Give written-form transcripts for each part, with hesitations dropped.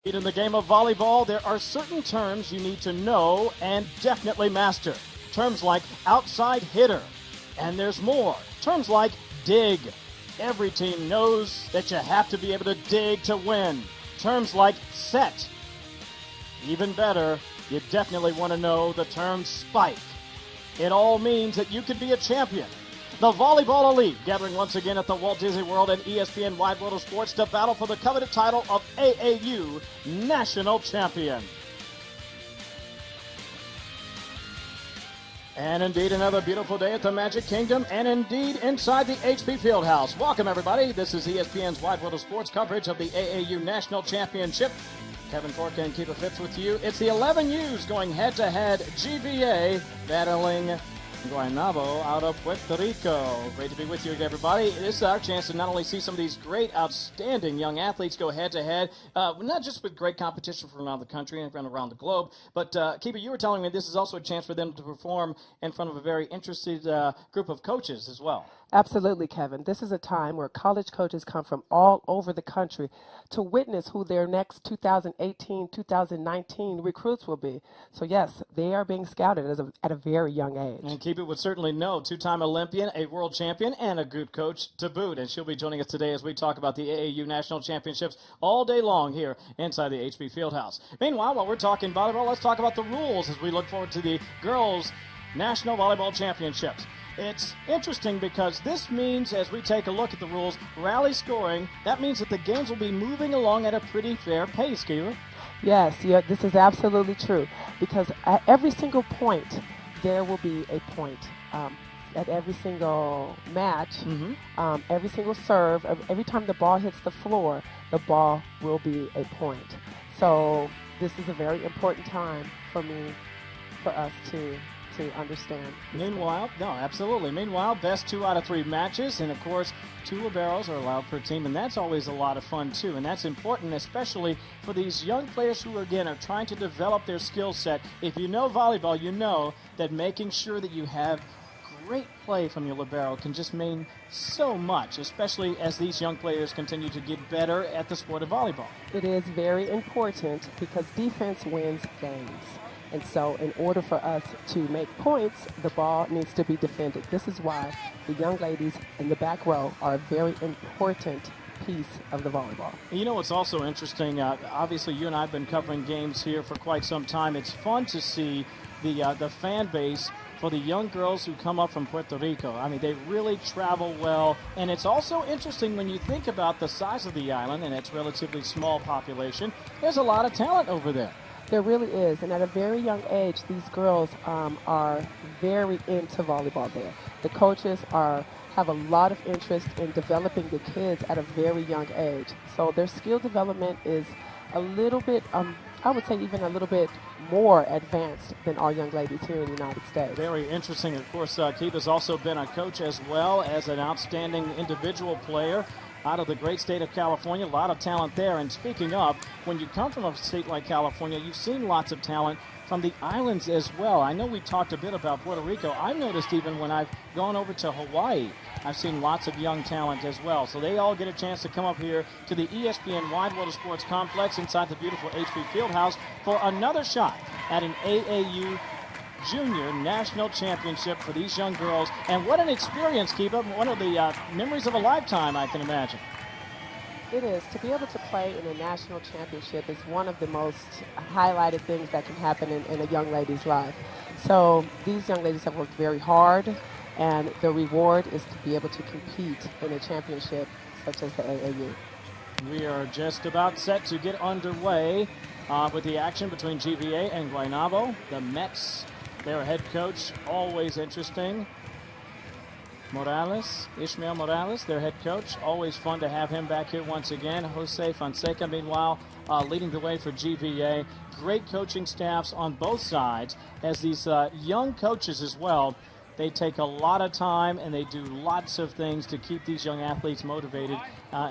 In the game of volleyball, there are certain terms you need to know and definitely master. Terms like outside hitter, and there's more. Terms like dig. Every team knows that you have to be able to dig to win. Terms like set. Even better, you definitely want to know the term spike. It all means that you could be a champion. The Volleyball Elite gathering once again at the Walt Disney World and ESPN Wide World of Sports to battle for the coveted title of AAU National Champion. And indeed another beautiful day at the Magic Kingdom and indeed inside the HP Fieldhouse. Welcome everybody. This is ESPN's Wide World of Sports coverage of the AAU National Championship. Kevin Corkin and Keep It Fits with you. It's the 11U's going head-to-head. GVA battling Guaynabo out of Puerto Rico. Great to be with you, everybody. This is our chance to not only see some of these great, outstanding young athletes go head-to-head, not just with great competition from around the country and from around the globe, but, Kiba, you were telling me this is also a chance for them to perform in front of a very interested group of coaches as well. Absolutely, Kevin. This is a time where college coaches come from all over the country to witness who their next 2018, 2019 recruits will be. So, yes, they are being scouted at a very young age. And Keep It would certainly know, two-time Olympian, a world champion, and a good coach to boot. And she'll be joining us today as we talk about the AAU National Championships all day long here inside the HP Fieldhouse. Meanwhile, while we're talking volleyball, let's talk about the rules as we look forward to the Girls National Volleyball Championships. It's interesting because this means, as we take a look at the rules, rally scoring, that means that the games will be moving along at a pretty fair pace, Keila. Yes, this is absolutely true because at every single point, there will be a point. At every single match, every single serve, every time the ball hits the floor, the ball will be a point. So this is a very important time for us to understand. Meanwhile, best 2 out of 3 matches, and of course, 2 liberos are allowed per team, and that's always a lot of fun too, and that's important, especially for these young players who, again, are trying to develop their skill set. If you know volleyball, you know that making sure that you have great play from your libero can just mean so much, especially as these young players continue to get better at the sport of volleyball. It is very important because defense wins games. And so in order for us to make points, the ball needs to be defended. This is why the young ladies in the back row are a very important piece of the volleyball. You know what's also interesting, obviously you and I have been covering games here for quite some time. It's fun to see the fan base for the young girls who come up from Puerto Rico. I mean, they really travel well. And it's also interesting when you think about the size of the island and its relatively small population. There's a lot of talent over there. There really is, and at a very young age, these girls are very into volleyball there. The coaches have a lot of interest in developing the kids at a very young age. So their skill development is a little bit, I would say even a little bit more advanced than our young ladies here in the United States. Very interesting. Of course, Keith has also been a coach as well as an outstanding individual player out of the great state of California. A lot of talent there. And speaking of, when you come from a state like California, you've seen lots of talent from the islands as well. I know we talked a bit about Puerto Rico. I've noticed even when I've gone over to Hawaii, I've seen lots of young talent as well. So they all get a chance to come up here to the ESPN Wide World of Sports complex inside the beautiful HP Fieldhouse for another shot at an AAU Junior National Championship for these young girls. And what an experience, Kiba. One of the memories of a lifetime, I can imagine. It is. To be able to play in a national championship is one of the most highlighted things that can happen in a young lady's life. So these young ladies have worked very hard, and the reward is to be able to compete in a championship such as the AAU. We are just about set to get underway with the action between GVA and Guaynabo. The Mets, their head coach, always interesting. Ishmael Morales, their head coach. Always fun to have him back here once again. Jose Fonseca, meanwhile, leading the way for GVA. Great coaching staffs on both sides. As these young coaches as well, they take a lot of time and they do lots of things to keep these young athletes motivated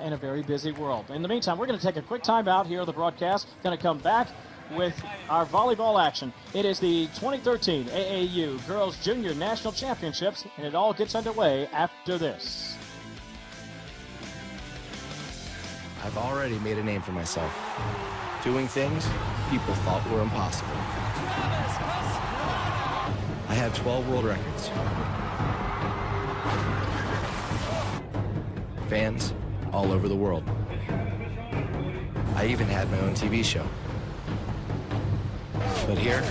in a very busy world. In the meantime, we're going to take a quick time out here on the broadcast. Going to come back with our volleyball action. It is the 2013 AAU Girls Junior National Championships, and it all gets underway after this. I've already made a name for myself. doing things people thought were impossible. I have 12 world records. Fans all over the world. I even had my own TV show. But here,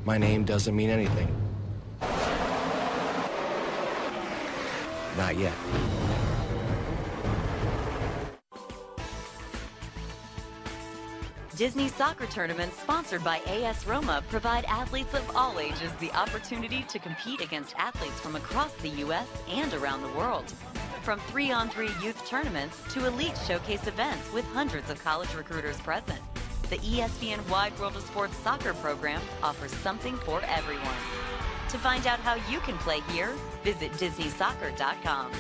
my name doesn't mean anything. Not yet. Disney soccer tournaments sponsored by AS Roma provide athletes of all ages the opportunity to compete against athletes from across the U.S. and around the world. From 3-on-3 youth tournaments to elite showcase events with hundreds of college recruiters present, the ESPN Wide World of Sports soccer program offers something for everyone. To find out how you can play here, visit DisneySoccer.com.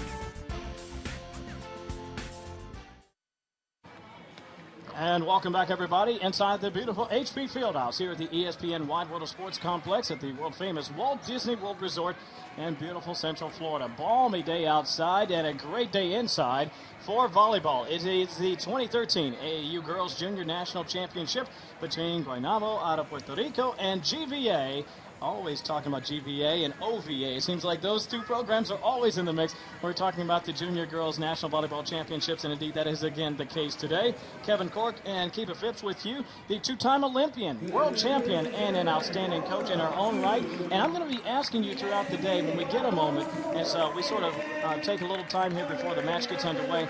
And welcome back, everybody, inside the beautiful HP Fieldhouse here at the ESPN Wide World of Sports Complex at the world-famous Walt Disney World Resort in beautiful Central Florida. Balmy day outside and a great day inside for volleyball. It is the 2013 AAU Girls Junior National Championship between Guaynabo out of Puerto Rico and GVA. Always talking about GVA and OVA. It seems like those two programs are always in the mix. We're talking about the Junior Girls National Volleyball Championships, and indeed that is again the case today. Kevin Cork and Kiva Phipps with you, the two-time Olympian, world champion, and an outstanding coach in our own right. And I'm going to be asking you throughout the day when we get a moment, as we sort of take a little time here before the match gets underway,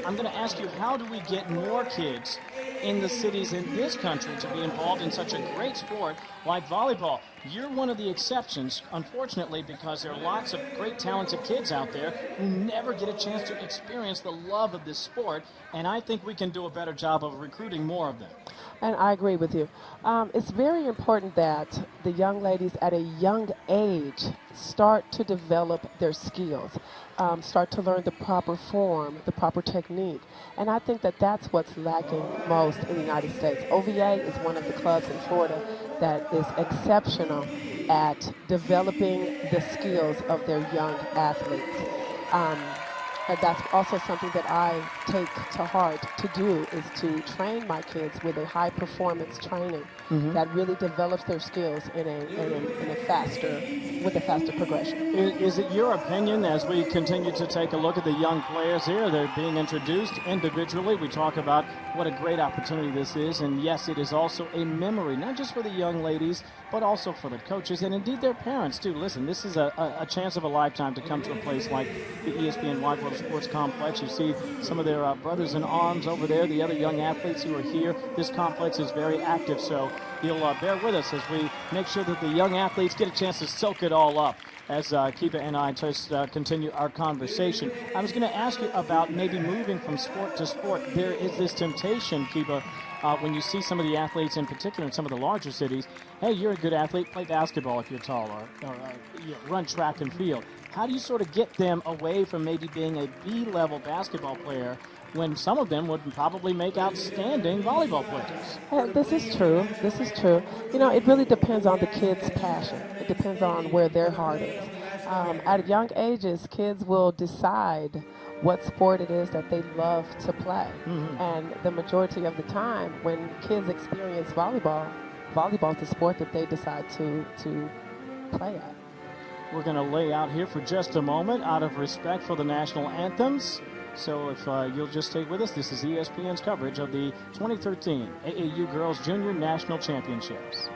I'm going to ask you, how do we get more kids in the cities in this country to be involved in such a great sport like volleyball? You're one of the exceptions, unfortunately, because there are lots of great talented kids out there who never get a chance to experience the love of this sport, and I think we can do a better job of recruiting more of them. And I agree with you. It's very important that the young ladies at a young age start to develop their skills, start to learn the proper form, the proper technique. And I think that that's what's lacking most in the United States. OVA is one of the clubs in Florida that is exceptional at developing the skills of their young athletes. And that's also something that I take to heart to do, is to train my kids with a high performance training that really develops their skills in a faster progression. Is it your opinion, as we continue to take a look at the young players here, they're being introduced individually, we talk about what a great opportunity this is, and yes, it is also a memory, not just for the young ladies, but also for the coaches and indeed their parents too. Listen, this is a chance of a lifetime to come to a place like the ESPN Wide World of Sports Complex. You see some of their brothers in arms over there, the other young athletes who are here. This complex is very active, so you'll bear with us as we make sure that the young athletes get a chance to soak it all up as Kiva and I just continue our conversation. I was going to ask you about maybe moving from sport to sport. There is this temptation, Kiva, when you see some of the athletes, in particular in some of the larger cities, hey, you're a good athlete, play basketball if you're tall, or run track and field. How do you sort of get them away from maybe being a B-level basketball player when some of them would probably make outstanding volleyball players? This is true. This is true. You know, it really depends on the kid's passion. It depends on where their heart is. At young ages, kids will decide what sport it is that they love to play. And the majority of the time, when kids experience volleyball, volleyball is the sport that they decide to play at. We're going to lay out here for just a moment out of respect for the national anthems. So if you'll just stay with us, this is ESPN's coverage of the 2013 AAU Girls Junior National Championships.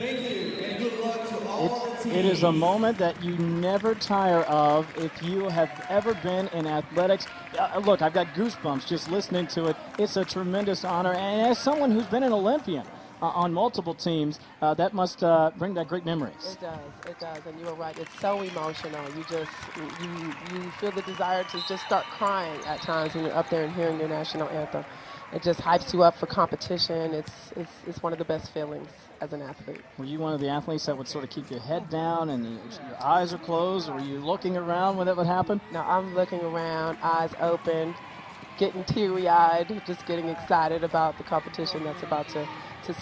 Thank you, and good luck to all teams. It is a moment that you never tire of if you have ever been in athletics. Look, I've got goosebumps just listening to it. It's a tremendous honor, and as someone who's been an Olympian on multiple teams, that must bring back great memories. It does, and you're right. It's so emotional. You feel the desire to just start crying at times when you're up there and hearing your national anthem. It just hypes you up for competition. It's one of the best feelings as an athlete. Were you one of the athletes that would sort of keep your head down and your eyes are closed, or were you looking around when that would happen? No, I'm looking around, eyes open, getting teary-eyed, just getting excited about the competition that's about to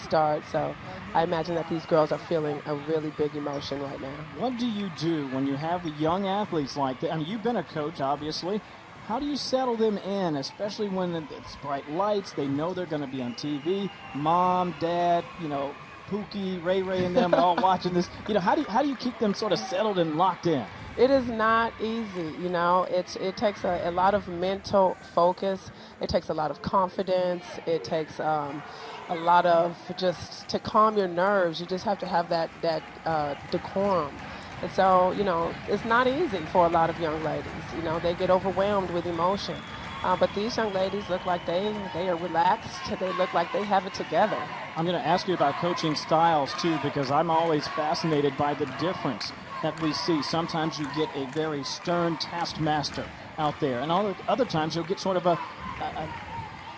start. So I imagine that these girls are feeling a really big emotion right now. What do you do when you have the young athletes like that? I mean, you've been a coach, obviously. How do you settle them in, especially when it's bright lights, they know they're going to be on TV, mom, dad, Pookie, Ray Ray and them are all watching this. How do you keep them sort of settled and locked in? It is not easy, It takes a lot of mental focus. It takes a lot of confidence. It takes a lot of just to calm your nerves. You just have to have that decorum. And so, it's not easy for a lot of young ladies. They get overwhelmed with emotion. But these young ladies look like they are relaxed. They look like they have it together. I'm going to ask you about coaching styles, too, because I'm always fascinated by the difference that we see. Sometimes you get a very stern taskmaster out there, and other times you'll get sort of a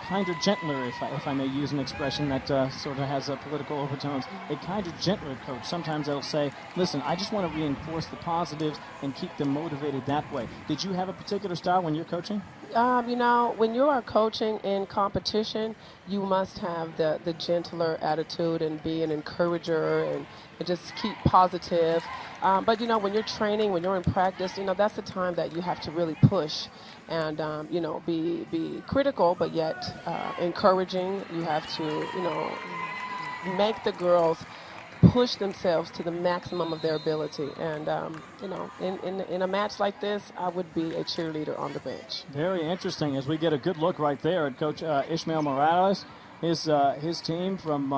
kinder, gentler, if I may use an expression that sort of has political overtones, a kinder, gentler coach. Sometimes they'll say, listen, I just want to reinforce the positives and keep them motivated that way. Did you have a particular style when you're coaching? When you are coaching in competition, you must have the gentler attitude and be an encourager and just keep positive. But, when you're training, when you're in practice, that's the time that you have to really push and, be critical, but yet encouraging. You have to, make the girls push themselves to the maximum of their ability. And, in a match like this, I would be a cheerleader on the bench. Very interesting as we get a good look right there at Coach Ishmael Miredys, his team from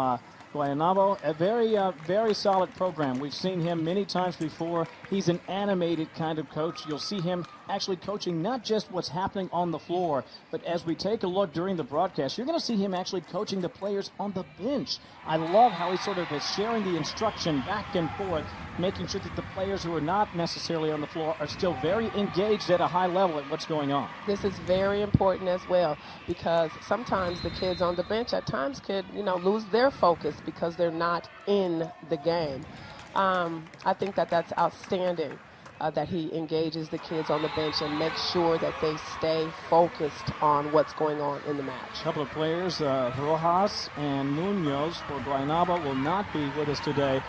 Guaynabo, a very solid program. We've seen him many times before. He's an animated kind of coach. You'll see him actually coaching not just what's happening on the floor, but as we take a look during the broadcast, you're going to see him actually coaching the players on the bench. I love how he sort of is sharing the instruction back and forth, making sure that the players who are not necessarily on the floor are still very engaged at a high level at what's going on. This is very important as well, because sometimes the kids on the bench at times could, lose their focus because they're not in the game. I think that that's outstanding, that he engages the kids on the bench and makes sure that they stay focused on what's going on in the match. A couple of players, Rojas and Munoz for Guaynabo, will not be with us today.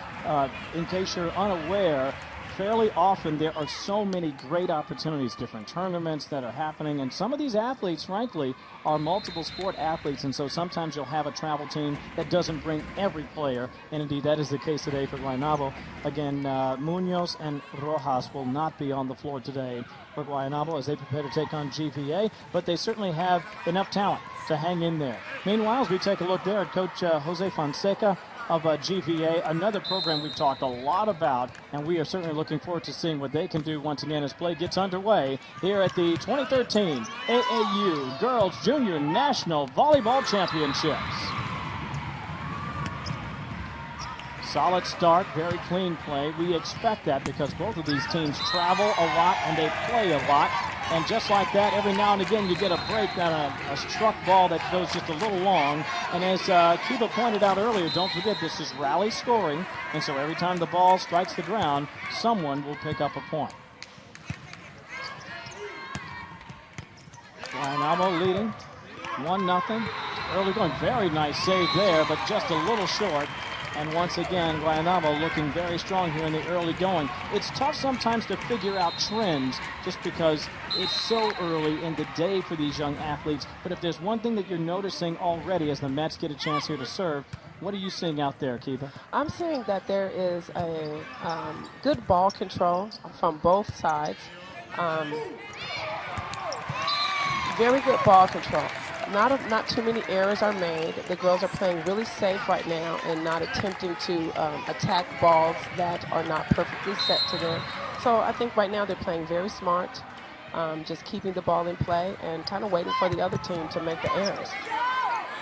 In case you're unaware, fairly often there are so many great opportunities, different tournaments that are happening, and some of these athletes, frankly, are multiple sport athletes, and so sometimes you'll have a travel team that doesn't bring every player, and indeed that is the case today for Guaynabo. Again, Munoz and Rojas will not be on the floor today for Guaynabo as they prepare to take on GVA, but they certainly have enough talent to hang in there. Meanwhile, as we take a look there at Coach Jose Fonseca of GVA, another program we've talked a lot about, and we are certainly looking forward to seeing what they can do once again as play gets underway here at the 2013 AAU Girls Junior National Volleyball Championships. Solid start, very clean play. We expect that because both of these teams travel a lot and they play a lot. And just like that, every now and again you get a break on a struck ball that goes just a little long. And as Kiba pointed out earlier, don't forget this is rally scoring. And so every time the ball strikes the ground, someone will pick up a point. Guaynabo leading 1-0. Early going, very nice save there, but just a little short. And once again, Guaynabo looking very strong here in the early going. It's tough sometimes to figure out trends just because it's so early in the day for these young athletes. But if there's one thing that you're noticing already as the Mets get a chance here to serve, what are you seeing out there, Kiba? I'm seeing that there is a good ball control from both sides. Very good ball control. not too many errors are made. The girls are playing really safe right now and not attempting to attack balls that are not perfectly set to them. So I think right now they're playing very smart, just keeping the ball in play and kind of waiting for the other team to make the errors.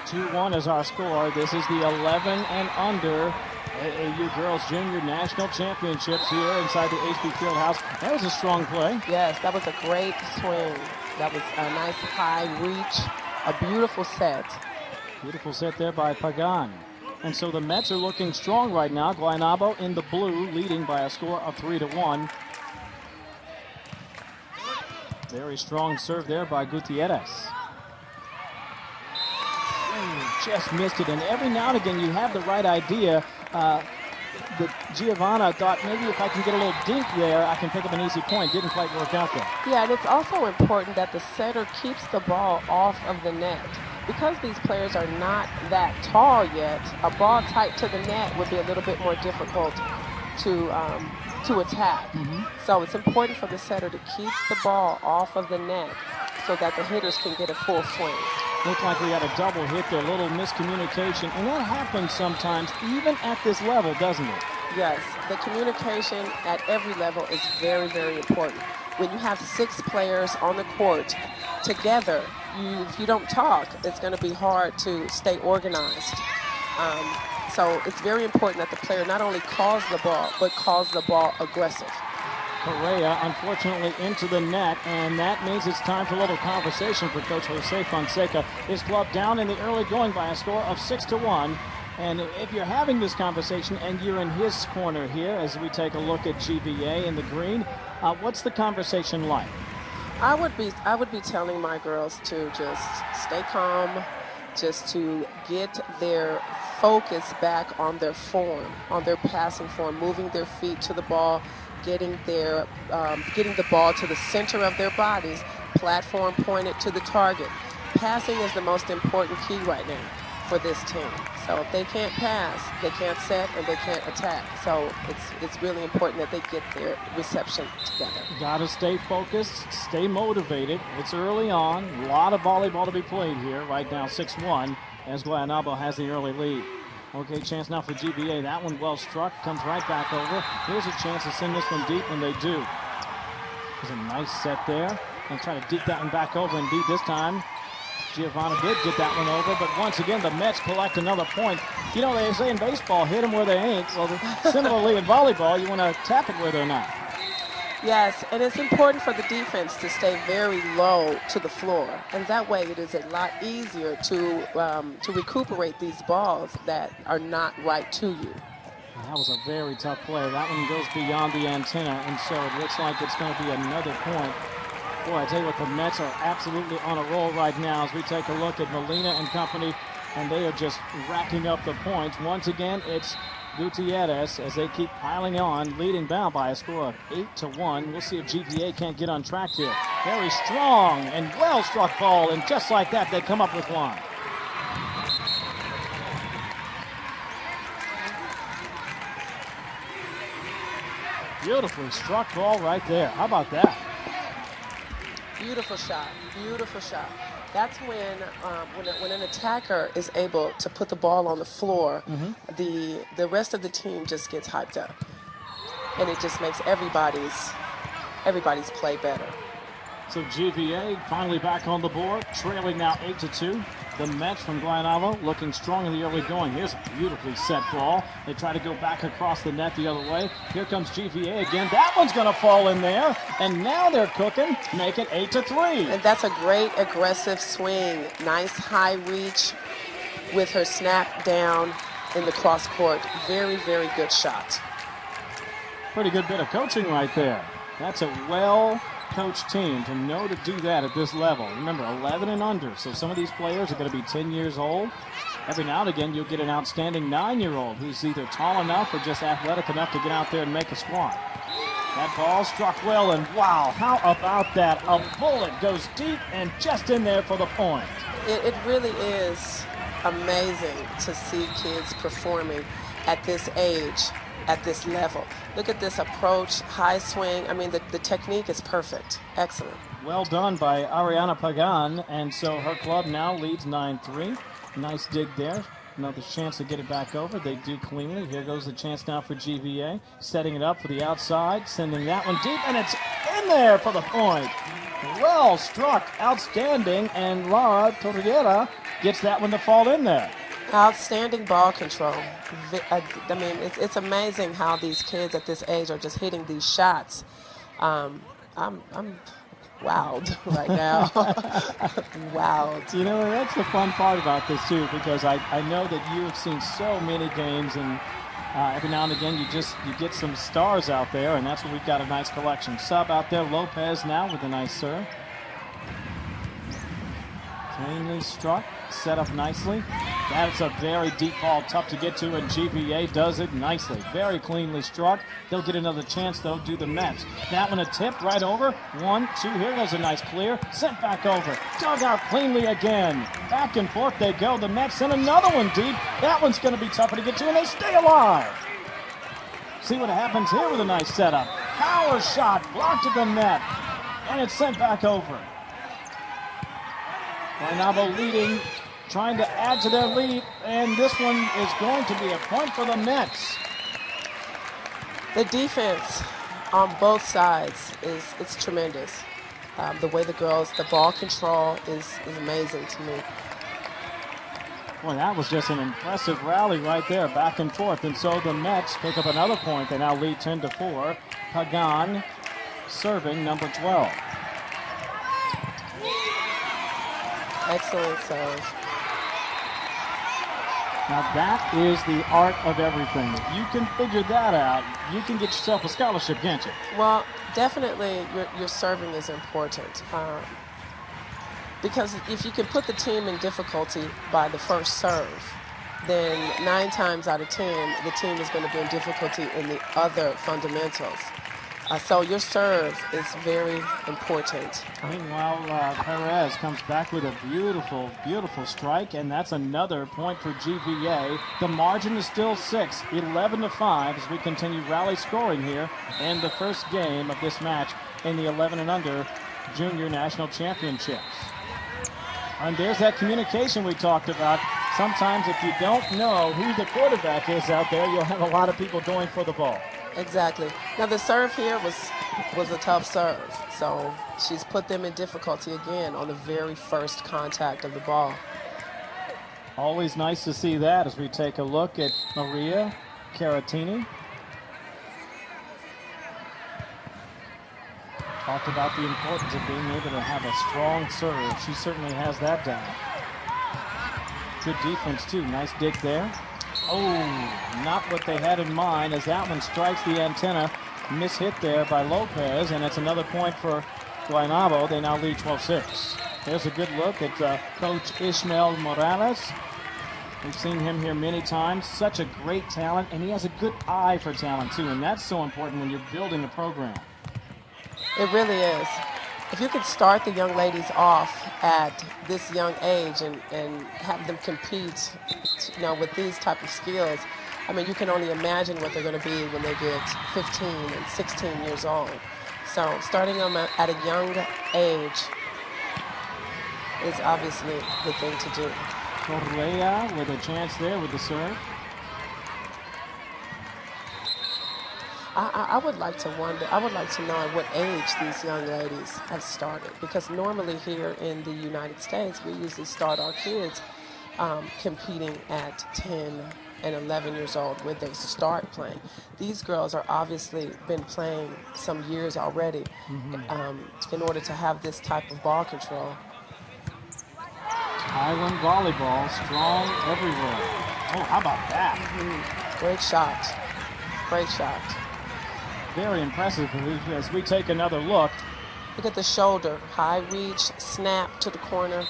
2-1 is our score. This is the 11 and under AAU Girls Junior National Championships here inside the HB Fieldhouse. That was a strong play. Yes, that was a great swing. That was a nice high reach, a beautiful set. Beautiful set there by Pagan. And so the Mets are looking strong right now. Guaynabo in the blue, leading by a score of 3-1. Very strong serve there by Gutierrez. Just missed it, and every now and again you have the right idea. Giovana thought maybe if I can get a little dink there, I can pick up an easy point. Didn't quite work out there. Yeah, and it's also important that the setter keeps the ball off of the net. Because these players are not that tall yet, a ball tight to the net would be a little bit more difficult to attack. So it's important for the setter to keep the ball off of the net so that the hitters can get a full swing. Looked like we had a double hit there, a little miscommunication, and that happens sometimes even at this level, doesn't it? Yes, the communication at every level is very, very important. When you have 6 players on the court together, if you don't talk, it's going to be hard to stay organized. So it's very important that the player not only calls the ball, but calls the ball aggressive. Correa, unfortunately, into the net, and that means it's time for a little conversation for Coach Jose Fonseca. His club down in the early going by a score of 6-1. And if you're having this conversation and you're in his corner here as we take a look at GVA in the green, what's the conversation like? I would be telling my girls to just stay calm, just to get their focus back on their form, on their passing form, moving their feet to the ball, getting the ball to the center of their bodies, platform pointed to the target. Passing is the most important key right now for this team. So if they can't pass, they can't set, and they can't attack. So it's really important that they get their reception together. Got to stay focused, stay motivated. It's early on. A lot of volleyball to be played here. Right now, 6-1, as Guaynabo has the early lead. Okay, chance now for GVA. That one well struck, comes right back over. Here's a chance to send this one deep, and they do. There's a nice set there. And try to deep that one back over, and deep this time. Giovana did get that one over, but once again, the Mets collect another point. You know, they say in baseball, hit them where they ain't. Well, similarly in volleyball, you want to tap it where they're not. Yes, and it's important for the defense to stay very low to the floor, and that way it is a lot easier to recuperate these balls that are not right to you. That was a very tough play. That one goes beyond the antenna, and so it looks like it's going to be another point. Boy, I tell you what, the Mets are absolutely on a roll right now as we take a look at Molina and company, and they are just racking up the points. Once again, it's Gutierrez as they keep piling on, leading down by a score of 8-1. We'll see if GVA can't get on track here. Very strong and well-struck ball, and just like that, they come up with one. Beautifully struck ball right there. How about that? Beautiful shot, beautiful shot. That's when an attacker is able to put the ball on the floor, the rest of the team just gets hyped up, and it just makes everybody's play better. So GVA finally back on the board, trailing now 8-2. The Mets from Guaynabo looking strong in the early going. Here's a beautifully set ball. They try to go back across the net the other way. Here comes GVA again. That one's going to fall in there. And now they're cooking, make it 8-3. And that's a great aggressive swing. Nice high reach with her snap down in the cross court. Very, very good shot. Pretty good bit of coaching right there. That's a well-coached team to know to do that at this level. Remember, 11 and under, so some of these players are going to be 10 years old. Every now and again, you'll get an outstanding 9-year-old who's either tall enough or just athletic enough to get out there and make a squat. That ball struck well, and wow, how about that? A bullet goes deep and just in there for the point. It really is amazing to see kids performing at this age, at this level. Look at this approach, high swing. I mean, the technique is perfect. Excellent. Well done by Ariana Pagan, and so her club now leads 9-3. Nice dig there. Another chance to get it back over. They do cleanly. Here goes the chance now for GVA. Setting it up for the outside, sending that one deep, and it's in there for the point. Well struck, outstanding, and Laura Torriera gets that one to fall in there. Outstanding ball control. I mean, it's amazing how these kids at this age are just hitting these shots. I'm wowed right now. Wowed. You know, that's the fun part about this, too, because I know that you have seen so many games, and every now and again you get some stars out there, and that's what we've got a nice collection. Sub out there, Lopez now with a nice serve. Cleanly struck, set up nicely. That's a very deep ball, tough to get to, and GVA does it nicely. Very cleanly struck. They'll get another chance, though, do the Mets. That one a tip right over. 1, 2, here goes a nice clear. Sent back over. Dug out cleanly again. Back and forth they go. The Mets send another one deep. That one's going to be tougher to get to, and they stay alive. See what happens here with a nice setup. Power shot, blocked at the net, and it's sent back over. Guaynabo leading, trying to add to their lead, and this one is going to be a point for the Mets. The defense on both sides is tremendous. The way the ball control is amazing to me. Boy, that was just an impressive rally right there, back and forth. And so the Mets pick up another point. They now lead 10-4. Pagan serving number 12. Excellent serve. Now that is the art of everything. If you can figure that out, you can get yourself a scholarship, can't you? Well, definitely your serving is important. Because if you can put the team in difficulty by the first serve, then 9 times out of 10, the team is going to be in difficulty in the other fundamentals. So your serve is very important. Meanwhile, Perez comes back with a beautiful, beautiful strike, and that's another point for GVA. The margin is still 6, 11-5, as we continue rally scoring here in the first game of this match in the 11 and under Junior National Championships. And there's that communication we talked about. Sometimes if you don't know who the quarterback is out there, you'll have a lot of people going for the ball. Exactly. Now the serve here was a tough serve, so she's put them in difficulty again on the very first contact of the ball. Always nice to see that as we take a look at Maria Caratini. Talked about the importance of being able to have a strong serve. She certainly has that down. Good defense too. Nice dig there. Oh, not what they had in mind as that one strikes the antenna. Mishit there by Lopez, and it's another point for Guaynabo. They now lead 12-6. There's a good look at Coach Ishmael Morales. We've seen him here many times. Such a great talent, and he has a good eye for talent too, and that's so important when you're building a program. It really is. If you could start the young ladies off at this young age and have them compete, with these type of skills, I mean, you can only imagine what they're going to be when they get 15 and 16 years old. So starting them at a young age is obviously the thing to do. Correa with a chance there with the serve. I would like to know at what age these young ladies have started, because normally here in the United States, we usually start our kids competing at 10 and 11 years old when they start playing. These girls are obviously been playing some years already in order to have this type of ball control. Island volleyball, strong everywhere. Oh, how about that? Great shot. Great shot. Very impressive as we take another look. Look at the shoulder. High reach, snap to the corner.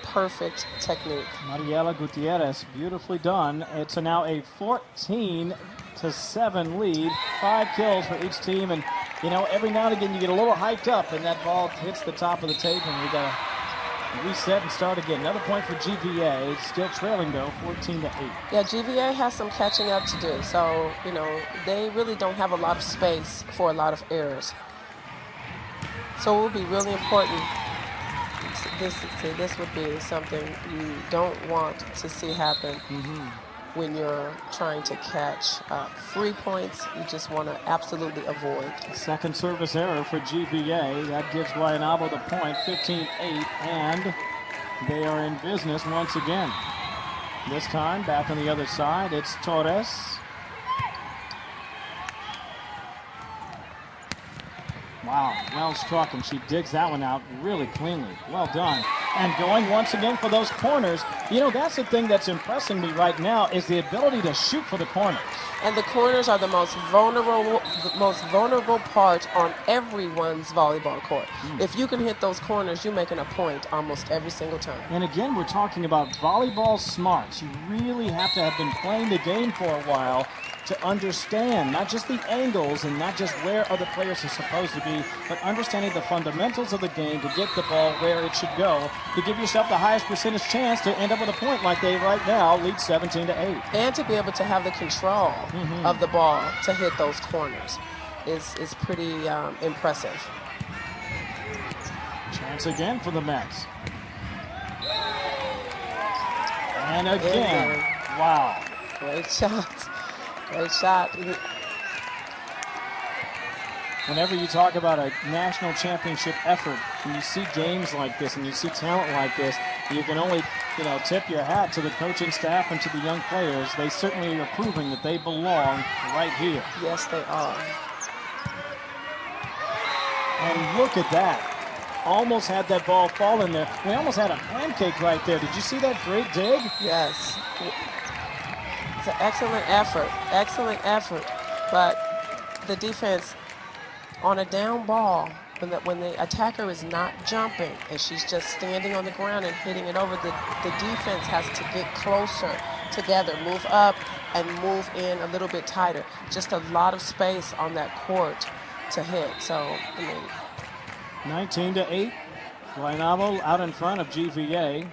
Perfect technique. Mariela Gutierrez, beautifully done. It's now a 14-7 lead. 5 kills for each team. And, every now and again you get a little hyped up and that ball hits the top of the tape and we got to reset and start again. Another point for GVA. Still trailing, though, 14-8. Yeah, GVA has some catching up to do. So, they really don't have a lot of space for a lot of errors. So it will be really important. This would be something you don't want to see happen when you're trying to catch free points. You just want to absolutely avoid. Second service error for GVA. That gives Guaynabo the point, 15-8, and they are in business once again. This time, back on the other side, it's Torres. Wow, well struck, and she digs that one out really cleanly. Well done. And going once again for those corners. You know, that's the thing that's impressing me right now is the ability to shoot for the corners. And the corners are the most vulnerable part on everyone's volleyball court. If you can hit those corners, you're making a point almost every single time. And again, we're talking about volleyball smarts. You really have to have been playing the game for a while to understand not just the angles and not just where other players are supposed to be, but understanding the fundamentals of the game to get the ball where it should go, to give yourself the highest percentage chance to end up with a point like they right now lead 17-8. And to be able to have the control of the ball to hit those corners is pretty impressive. Chance again for the Mets. And again, wow. Great shot. Great shot. Whenever you talk about a national championship effort, and you see games like this, and you see talent like this, you can only, tip your hat to the coaching staff and to the young players. They certainly are proving that they belong right here. Yes, they are. And look at that. Almost had that ball fall in there. We almost had a pancake right there. Did you see that great dig? Yes. It's an excellent effort, but the defense on a down ball, when the attacker is not jumping and she's just standing on the ground and hitting it over, the defense has to get closer together, move up and move in a little bit tighter. Just a lot of space on that court to hit. So, 19-8, Guaynabo out in front of GVA.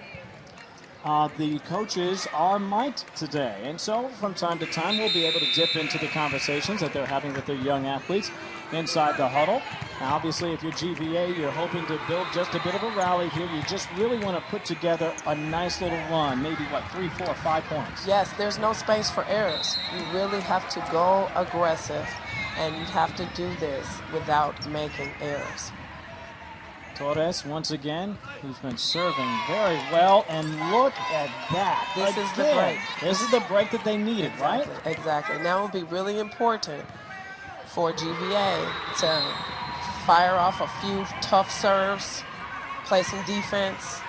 The coaches are mic'd today, and so from time to time we'll be able to dip into the conversations that they're having with their young athletes inside the huddle. Now, obviously, if you're GVA, you're hoping to build just a bit of a rally here. You just really want to put together a nice little run, maybe, 3, 4, 5 points. Yes, there's no space for errors. You really have to go aggressive, and you have to do this without making errors. Torres, once again, who's been serving very well, and look at that. This is the break. This is the break that they needed, Exactly, right? Exactly. Now it will be really important for GVA to fire off a few tough serves, play some defense,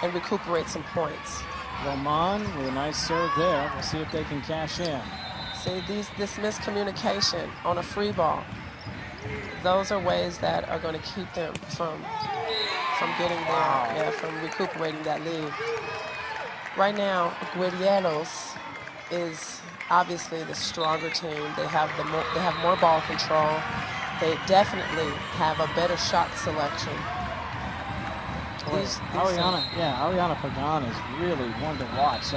and recuperate some points. Roman with a nice serve there. We'll see if they can cash in. See, this miscommunication on a free ball, those are ways that are going to keep them from getting there, from recuperating that lead. Right now, Guerilleros is obviously the stronger team. They have more ball control. They definitely have a better shot selection. Ariana Pagan is really one to watch.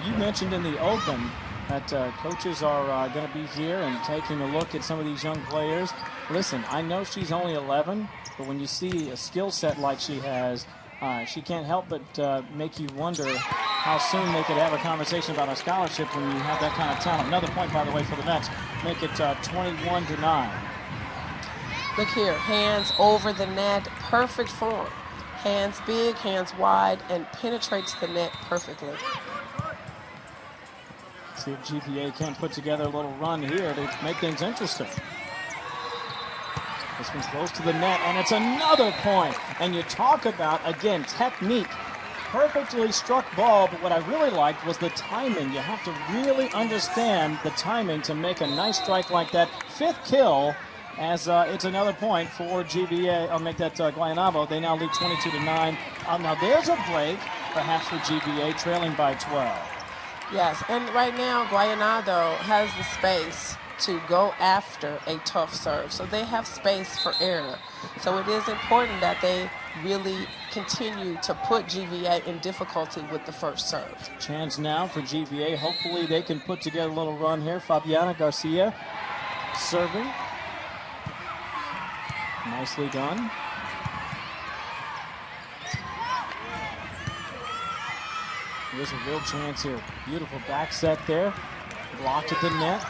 You mentioned in the open that coaches are going to be here and taking a look at some of these young players. Listen, I know she's only 11, but when you see a skill set like she has, she can't help but make you wonder how soon they could have a conversation about a scholarship when you have that kind of talent. Another point, by the way, for the Mets. Make it 21-9. Look here, hands over the net, perfect form. Hands big, hands wide, and penetrates the net perfectly. See if GVA can't put together a little run here to make things interesting. This one's close to the net, and it's another point. And you talk about, again, technique. Perfectly struck ball, but what I really liked was the timing. You have to really understand the timing to make a nice strike like that. Fifth kill, as it's another point for GVA. I'll make that Guaynabo. They now lead 22-9. Now there's a break, perhaps for GVA, trailing by 12. Yes, and right now, Guaynabo has the space to go after a tough serve. So they have space for error. So it is important that they really continue to put GVA in difficulty with the first serve. Chance now for GVA. Hopefully they can put together a little run here. Fabiana Garcia serving. Nicely done. Here's a real chance here. Beautiful back set there. Blocked at the net.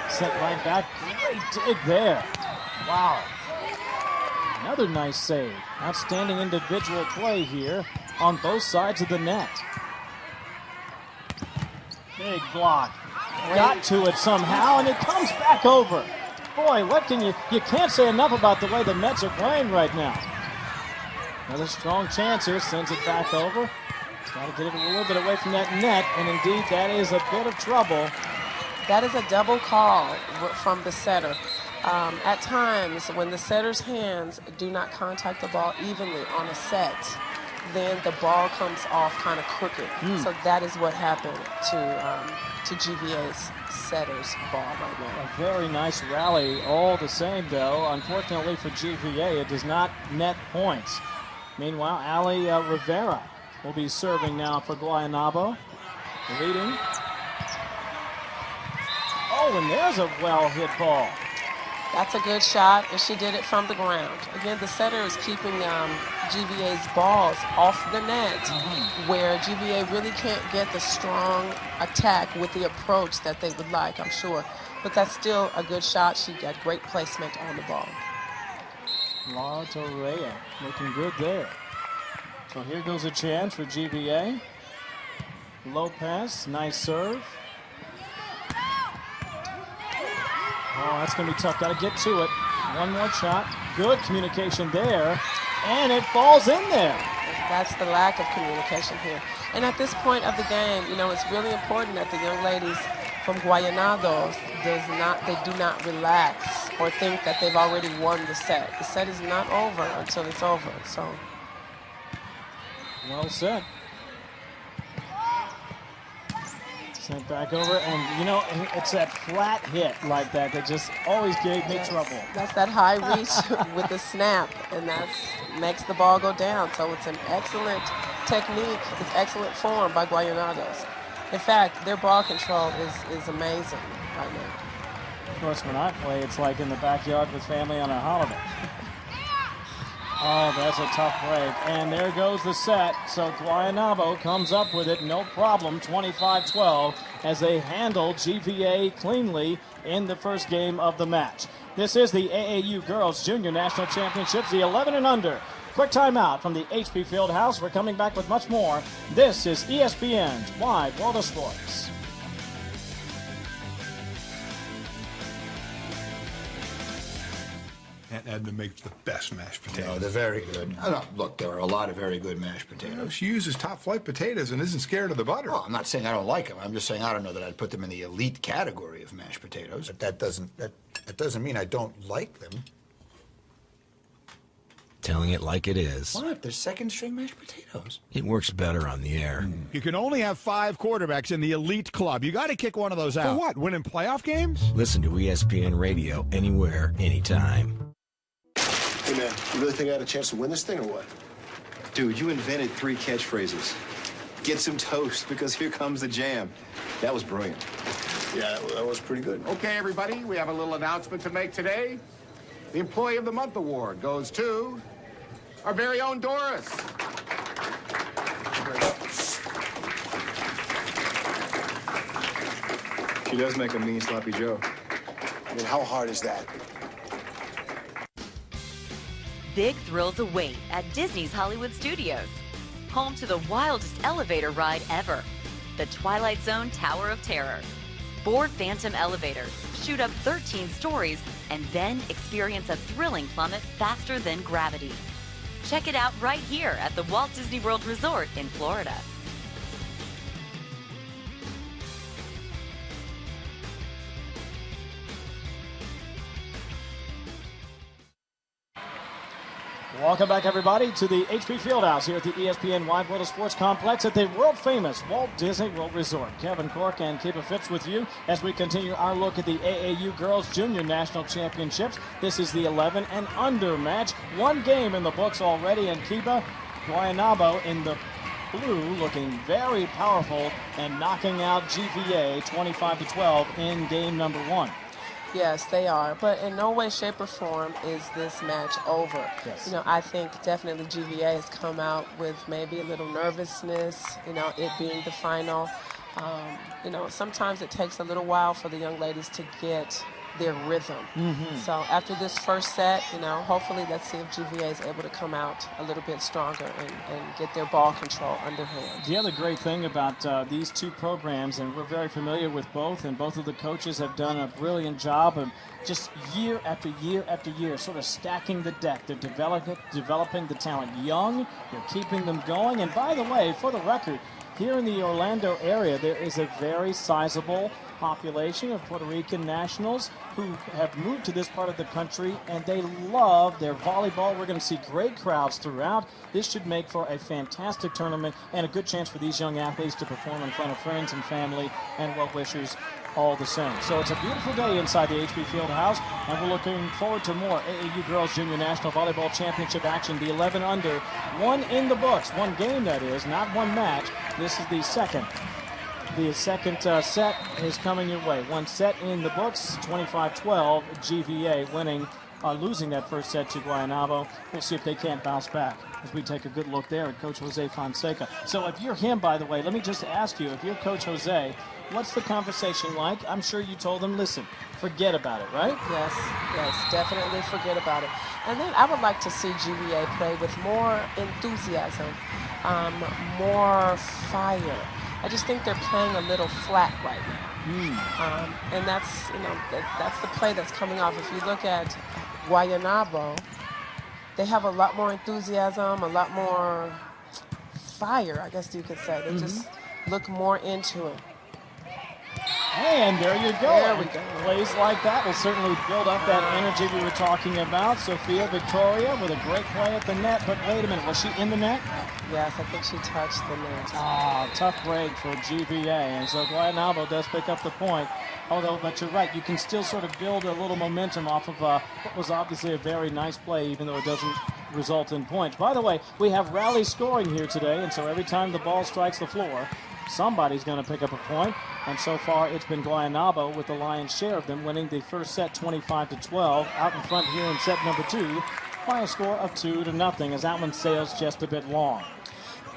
Sent right back. Great dig there. Wow. Another nice save. Outstanding individual play here on both sides of the net. Big block. Got to it somehow, and it comes back over. Boy, what can you can't say enough about the way the Mets are playing right now. Another strong chance here, sends it back over. Got to get it a little bit away from that net, and indeed that is a bit of trouble. That is a double call from the setter. At times, when the setter's hands do not contact the ball evenly on a set, then the ball comes off kind of crooked. So that is what happened to GVA's setter's ball right now. A very nice rally all the same, though. Unfortunately for GVA, it does not net points. Meanwhile, Ali Rivera will be serving now for Guaynabo, leading. Oh, and there's a well-hit ball. That's a good shot, and she did it from the ground. Again, the setter is keeping GVA's balls off the net, where GVA really can't get the strong attack with the approach that they would like, I'm sure. But that's still a good shot. She got great placement on the ball. Laura Torreya looking good there. So here goes a chance for GVA. Lopez, nice serve. Oh, that's going to be tough. Got to get to it. One more shot. Good communication there. And it falls in there. That's the lack of communication here. And at this point of the game, you know, it's really important that the young ladies from Guaynabo do not relax or think that they've already won the set. The set is not over until it's over. So, well said. Sent back over, and you know, it's that flat hit like that that just always gave me trouble. That's that high reach with the snap, and that makes the ball go down. So it's an excellent technique, it's excellent form by Guayanados. In fact, their ball control is amazing right now. Of course, when I play, it's like in the backyard with family on a holiday. Oh, that's a tough break. And there goes the set. So Guaynabo comes up with it, no problem, 25-12, as they handle GVA cleanly in the first game of the match. This is the AAU Girls Junior National Championships, the 11 and under. Quick timeout from the HP Fieldhouse. We're coming back with much more. This is ESPN's Wide World of Sports. Aunt Edna makes the best mashed potatoes. No, they're very good. Look, there are a lot of very good mashed potatoes. She uses top-flight potatoes and isn't scared of the butter. Well, I'm not saying I don't like them. I'm just saying I don't know that I'd put them in the elite category of mashed potatoes. But that doesn't mean I don't like them. Telling it like it is. What? They're second-string mashed potatoes. It works better on the air. You can only have 5 quarterbacks in the elite club. You got to kick one of those out. For what? Winning playoff games? Listen to ESPN Radio anywhere, anytime. Hey, man, you really think I had a chance to win this thing or what? Dude, you invented 3 catchphrases. Get some toast, because here comes the jam. That was brilliant. Yeah, that was pretty good. Okay, everybody, we have a little announcement to make today. The Employee of the Month award goes to our very own Doris. She does make a mean sloppy Joe. I mean, how hard is that? Big thrills await at Disney's Hollywood Studios. Home to the wildest elevator ride ever, the Twilight Zone Tower of Terror. Board Phantom Elevator, shoot up 13 stories, and then experience a thrilling plummet faster than gravity. Check it out right here at the Walt Disney World Resort in Florida. Welcome back, everybody, to the HP Fieldhouse here at the ESPN Wide World of Sports Complex at the world-famous Walt Disney World Resort. Kevin Cork and Kiba Fitz with you as we continue our look at the AAU Girls Junior National Championships. This is the 11 and under match. 1 game in the books already, and Kiba, Guaynabo in the blue looking very powerful and knocking out GVA 25-12 in game number 1. Yes, they are. But in no way, shape, or form is this match over. Yes. You know, I think definitely GVA has come out with maybe a little nervousness, you know, it being the final. You know, sometimes it takes a little while for the young ladies to get their rhythm. So after this first set, you know, hopefully let's see if GVA is able to come out a little bit stronger and get their ball control underhand. The other great thing about these two programs, and we're very familiar with both, and both of the coaches have done a brilliant job of just year after year after year, sort of stacking the deck. They're developing the talent young, they're keeping them going. And by the way, for the record, here in the Orlando area, there is a very sizable population of Puerto Rican nationals who have moved to this part of the country, and they love their volleyball. We're going to see great crowds throughout. This should make for a fantastic tournament and a good chance for these young athletes to perform in front of friends and family and well-wishers all the same. So it's a beautiful day inside the HP Fieldhouse, and we're looking forward to more AAU Girls Junior National Volleyball Championship action. The 11 under, one in the books, one game that is, not one match. This is the second. The second set is coming your way. One set in the books, 25-12, GVA winning, losing that first set to Guaynabo. We'll see if they can't bounce back as we take a good look there at Coach Jose Fonseca. So if you're him, by the way, let me just ask you, if you're Coach Jose, what's the conversation like? I'm sure you told them, listen, forget about it, right? Yes, definitely forget about it. And then I would like to see GVA play with more enthusiasm, more fire. I just think they're playing a little flat right now. And that's, you know, that's the play that's coming off. If you look at Guaynabo, they have a lot more enthusiasm, a lot more fire, I guess you could say. They just look more into it. And there you go. There we go. Plays like that will certainly build up that energy we were talking about. Sofia Victoria with a great play at the net. But wait a minute, was she in the net? Yes, I think she touched the net. Tough break for GVA. And so Guaynabo does pick up the point. Although, but you're right, you can still sort of build a little momentum off of what was obviously a very nice play, even though it doesn't result in points. By the way, we have rally scoring here today, and so every time the ball strikes the floor, somebody's going to pick up a point. And so far, it's been Guaynabo with the lion's share of them, winning the first set 25-12, out in front here in set number 2 by a score of 2-0, as that one sails just a bit long.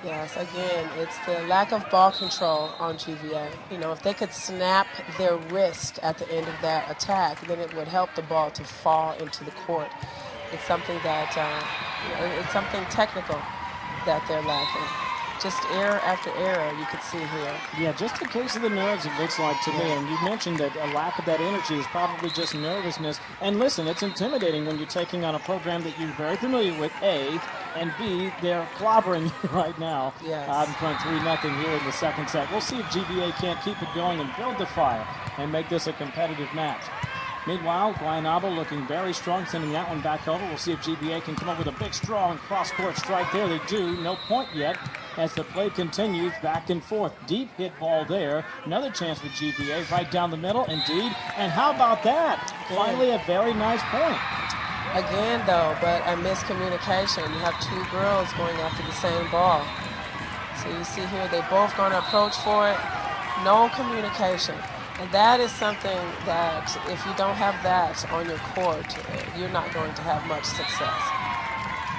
Yes, again, it's the lack of ball control on GVA. You know, if they could snap their wrist at the end of that attack, then it would help the ball to fall into the court. It's something that, you know, it's something technical that they're lacking. Just error after error, you could see here. Yeah, just a case of the nerves, it looks like to me. And you mentioned that a lack of that energy is probably just nervousness. And listen, it's intimidating when you're taking on a program that you're very familiar with, A, and B, they're clobbering you right now. Yes. Out in front 3-0 here in the second set. We'll see if GVA can't keep it going and build the fire and make this a competitive match. Meanwhile, Guaynabo looking very strong, sending that one back over. We'll see if GVA can come up with a big, strong cross-court strike there. They do. No point yet as the play continues back and forth. Deep hit ball there. Another chance for GVA right down the middle, indeed. And how about that? Finally, a very nice point. Again, though, but a miscommunication. You have two girls going after the same ball. So you see here, they both going to approach for it. No communication. And that is something that if you don't have that on your court, you're not going to have much success.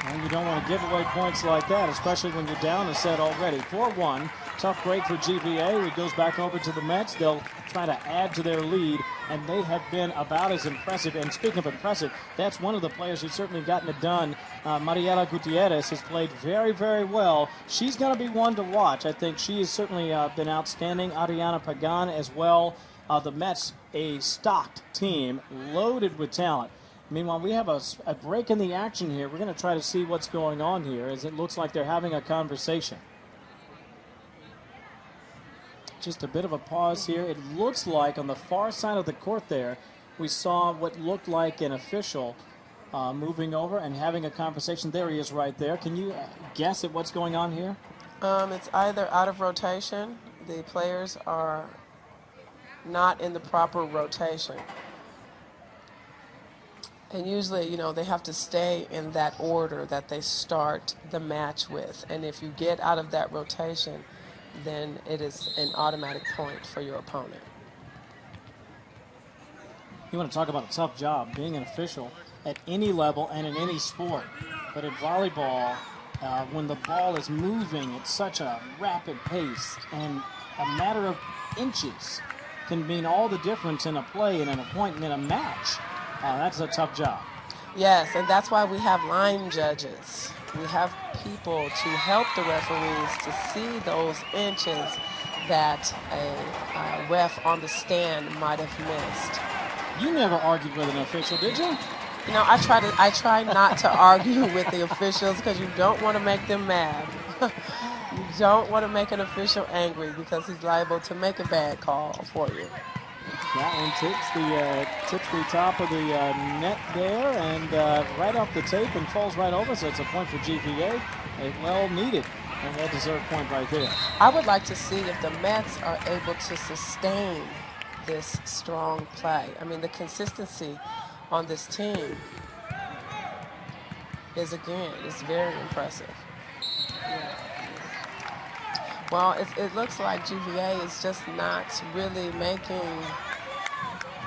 And you don't want to give away points like that, especially when you're down a set already. 4-1, tough break for GVA. It goes back over to the Mets. They'll try to add to their lead, and they have been about as impressive. And speaking of impressive, that's one of the players who's certainly gotten it done. Mariela Gutierrez has played very, very well. She's going to be one to watch. I think she has certainly been outstanding. Adriana Pagan as well. The Mets, a stocked team, loaded with talent. Meanwhile, we have a break in the action here. We're going to try to see what's going on here, as it looks like they're having a conversation. Just a bit of a pause here. It looks like on the far side of the court there, we saw what looked like an official moving over and having a conversation. There he is right there. Can you guess at what's going on here? It's either out of rotation. The players are not in the proper rotation. And usually, you know, they have to stay in that order that they start the match with. And if you get out of that rotation, then it is an automatic point for your opponent. You want to talk about a tough job, being an official at any level and in any sport. But at volleyball, when the ball is moving at such a rapid pace, and a matter of inches can mean all the difference in a play and in a point and in a match. That's a tough job. Yes, and that's why we have line judges. We have people to help the referees to see those inches that a ref on the stand might have missed. You never argued with an official, did you? You know, I try not to argue with the officials because you don't want to make them mad. You don't want to make an official angry because he's liable to make a bad call for you. That one tips the top of the net there and right off the tape and falls right over, so it's a point for GVA. A well-needed and well-deserved point right there. I would like to see if the Mets are able to sustain this strong play. I mean, the consistency on this team is very impressive. Yeah. Well, it looks like GVA is just not really making,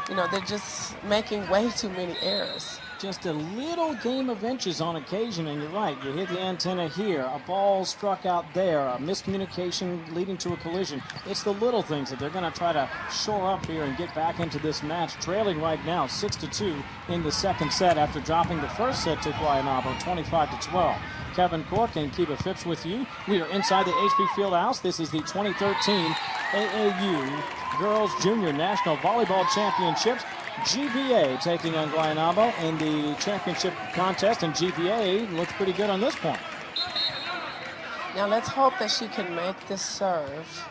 they're just making way too many errors. Just a little game of inches on occasion, and you're right. You hit the antenna here, a ball struck out there, a miscommunication leading to a collision. It's the little things that they're going to try to shore up here and get back into this match. Trailing right now 6-2 in the second set after dropping the first set to Guaynabo 25-12. Kevin Cork and Kiba Phipps with you. We are inside the HP Fieldhouse. This is the 2013 AAU Girls Junior National Volleyball Championships. GVA taking on Guaynabo in the championship contest, and GVA looks pretty good on this point. Now let's hope that she can make this serve.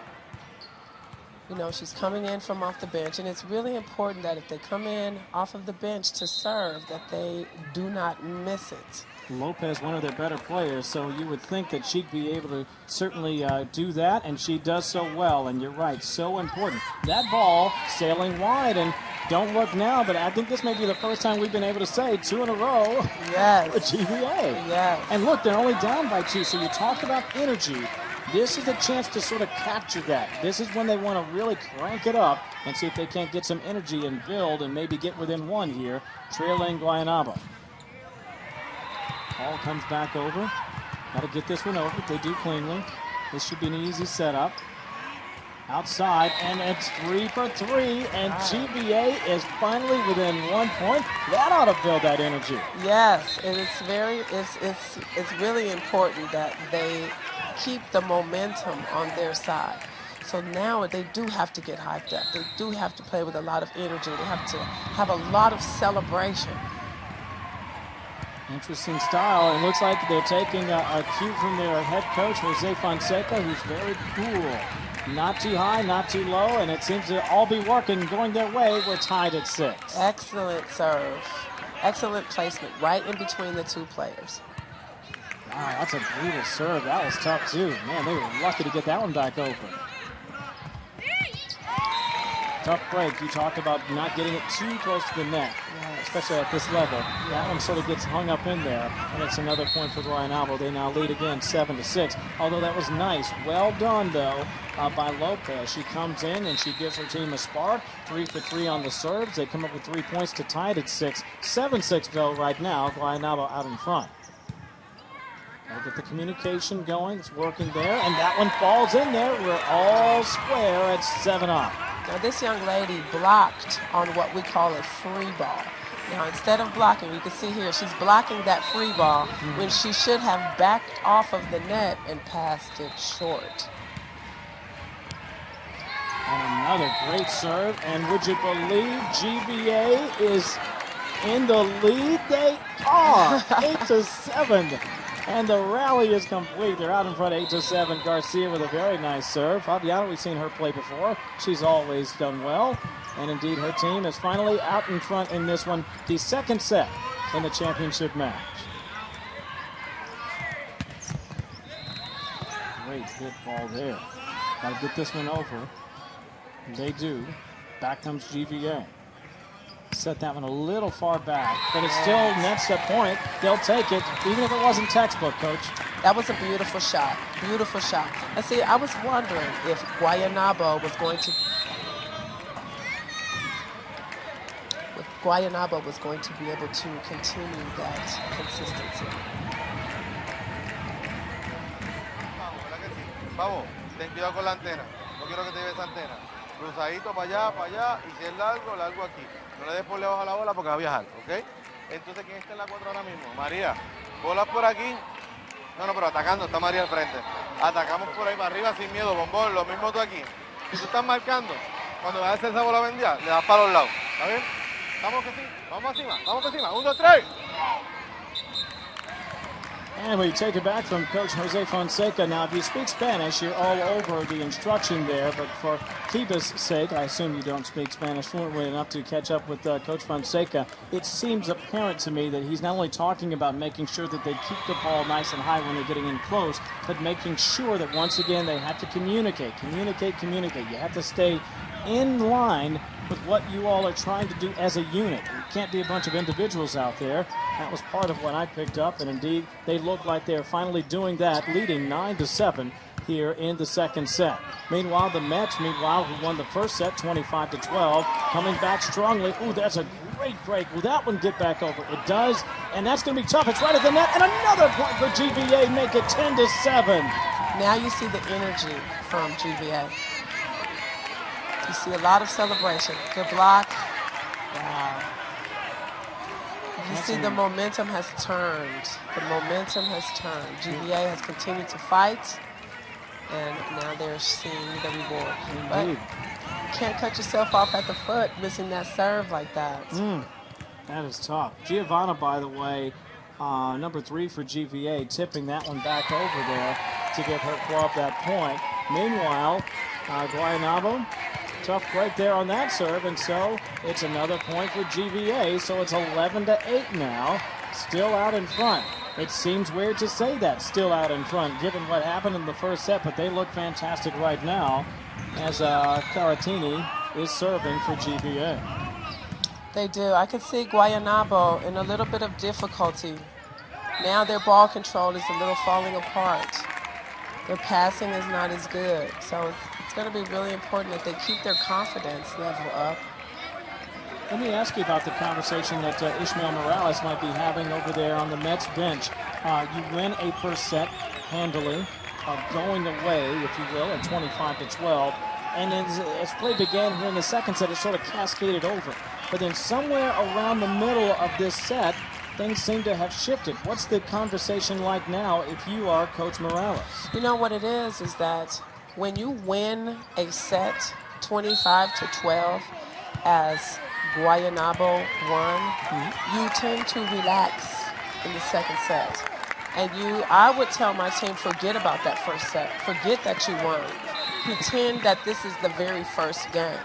She's coming in from off the bench, and it's really important that if they come in off of the bench to serve, that they do not miss it. Lopez, one of their better players, so you would think that she'd be able to certainly do that, and she does so well, and you're right, so important. That ball sailing wide, and don't look now, but I think this may be the first time we've been able to say 2 in a row yes. for GVA. Yes. And look, they're only down by 2, so you talked about energy. This is a chance to sort of capture that. This is when they want to really crank it up and see if they can't get some energy and build and maybe get within 1 here, trailing Guaynabo. Ball comes back over. Got to get this one over. They do cleanly. This should be an easy setup. Outside, and it's 3 for 3, and GVA is finally within 1 point. That ought to build that energy. Yes, it's really important that they keep the momentum on their side. So now they do have to get hyped up. They do have to play with a lot of energy. They have to have a lot of celebration. Interesting style. It looks like they're taking a cue from their head coach, Jose Fonseca, who's very cool. Not too high, not too low, and it seems to all be working, going their way. We're tied at 6. Excellent serve. Excellent placement right in between the two players. Wow, that's a brutal serve. That was tough, too. Man, they were lucky to get that one back open. Tough break. You talked about not getting it too close to the net, especially at this level. That one sort of gets hung up in there, and it's another point for Guaynabo. They now lead again 7-6. Although that was nice. Well done, though, by Lopez. She comes in and she gives her team a spark. 3 for 3 on the serves. They come up with 3 points to tie it at 6. 7-6, though, right now. Guaynabo out in front. Gotta get the communication going. It's working there, and that one falls in there. We're all square at 7-up. Now this young lady blocked on what we call a free ball. Now instead of blocking, you can see here, she's blocking that free ball when she should have backed off of the net and passed it short. And another great serve, and would you believe GVA is in the lead? They are 8-7. And the rally is complete. They're out in front 8-7. Garcia with a very nice serve. Fabiana, we've seen her play before. She's always done well. And indeed, her team is finally out in front in this one. The second set in the championship match. Great hit ball there. Got to get this one over. They do. Back comes GVA. Set that one a little far back, but it's still net set point. They'll take it, even if it wasn't textbook, Coach. That was a beautiful shot. Beautiful shot. And see, I was wondering if Guaynabo was going to... With Guayanabo was going to be able to continue that consistency. Vamos, ten cuidado con la antena. No quiero que te lleves esa antena. Cruzadito para allá, y si es largo, largo aquí. No le des por debajo a la bola porque va a viajar, ¿ok? Entonces, ¿quién está en la 4 ahora mismo? María, bolas por aquí. No, pero atacando, está María al frente. Atacamos por ahí para arriba sin miedo, Bombón, lo mismo tú aquí. Si tú estás marcando, cuando vayas a hacer esa bola vendida, le das para los lados, ¿está bien? Vamos que sí, vamos encima, 1, 2, 3. And we take it back from Coach Jose Fonseca. Now, if you speak Spanish, you're all over the instruction there. But for Kiba's sake, I assume you don't speak Spanish fluently enough to catch up with Coach Fonseca. It seems apparent to me that he's not only talking about making sure that they keep the ball nice and high when they're getting in close, but making sure that once again they have to communicate. You have to stay in line with what you all are trying to do as a unit. It can't be a bunch of individuals out there. That was part of what I picked up, and indeed, they look like they're finally doing that, leading 9-7 here in the second set. Meanwhile, the Mets, who won the first set 25-12, coming back strongly. Ooh, that's a great break. Will that one get back over? It does, and that's going to be tough. It's right at the net, and another point for GVA, make it 10-7. Now you see the energy from GVA. You see a lot of celebration. Good block. Wow. You see the momentum has turned. GVA has continued to fight, and now they're seeing the reward. But you can't cut yourself off at the foot, missing that serve like that. That is tough. Giovana, by the way, number 3 for GVA, tipping that one back over there to give her club that point. Meanwhile, Guayanabo, tough break there on that serve, and so it's another point for GVA, so it's 11-8 now, still out in front. It seems weird to say that, still out in front, given what happened in the first set, but they look fantastic right now as Caratini is serving for GVA. They do. I can see Guayanabo in a little bit of difficulty. Now their ball control is a little falling apart. Their passing is not as good, so it's going to be really important that they keep their confidence level up. Let me ask you about the conversation that Ishmael Morales might be having over there on the Mets bench. You win a first set handily, going away, if you will, at 25-12. And as play began here in the second set, it sort of cascaded over. But then somewhere around the middle of this set, things seem to have shifted. What's the conversation like now if you are Coach Morales? You know what it is that when you win a set 25-12, as Guayanabo won, you tend to relax in the second set. And I would tell my team, forget about that first set. Forget that you won. Pretend that this is the very first game,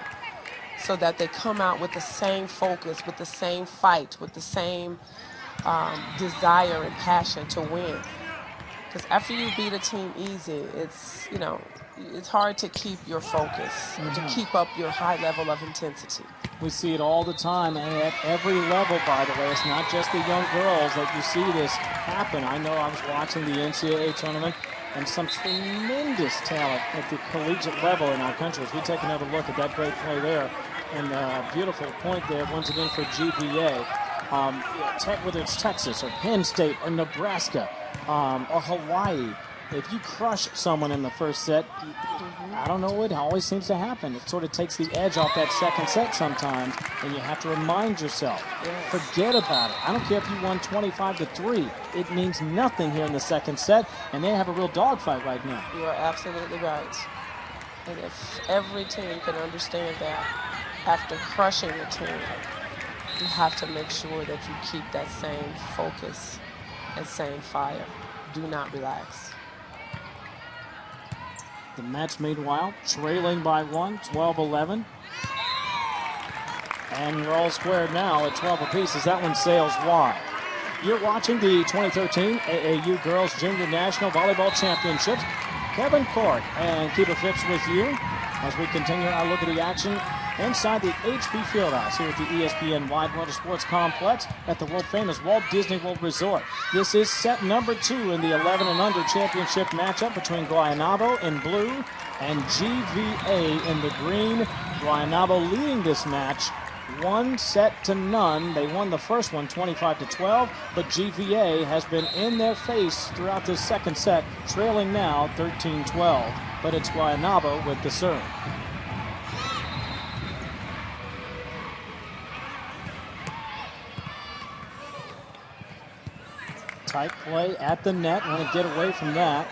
so that they come out with the same focus, with the same fight, with the same desire and passion to win. Because after you beat a team easy, it's hard to keep your focus, to keep up your high level of intensity. We see it all the time, and at every level, by the way. It's not just the young girls that you see this happen. I know I was watching the NCAA tournament, and some tremendous talent at the collegiate level in our country. As we take another look at that great play there, and a beautiful point there once again for GVA. Whether it's Texas or Penn State or Nebraska or Hawaii, if you crush someone in the first set, I don't know, it always seems to happen. It sort of takes the edge off that second set sometimes, and you have to remind yourself, forget about it. I don't care if you won 25-3. It means nothing here in the second set, and they have a real dogfight right now. You are absolutely right. And if every team can understand that, after crushing a team, you have to make sure that you keep that same focus and same fire. Do not relax. The Mets, meanwhile, trailing by 1, 12-11. And you're all squared now at 12 apiece as that one sails wide. You're watching the 2013 AAU Girls Junior National Volleyball Championships. Kevin Court and Kiba Phipps with you as we continue our look at the action inside the HP Fieldhouse here at the ESPN Wide World of Sports Complex at the world-famous Walt Disney World Resort. This is set number 2 in the 11 and under championship matchup between Guayanabo in blue and GVA in the green. Guayanabo leading this match 1-0. They won the first one 25-12, but GVA has been in their face throughout this second set, trailing now 13-12. But it's Guaynabo with the serve. Tight play at the net. Want to get away from that.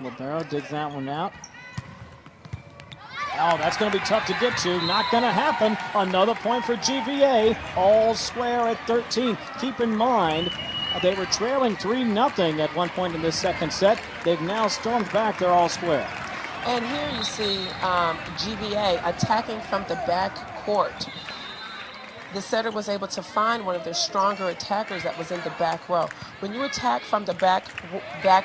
Libero digs that one out. Oh, that's going to be tough to get to. Not going to happen. Another point for GVA. All square at 13. Keep in mind, they were trailing 3-0 at one point in this second set. They've now stormed back. They're all square. And here you see GVA attacking from the back court. The setter was able to find one of their stronger attackers that was in the back row. When you attack from the back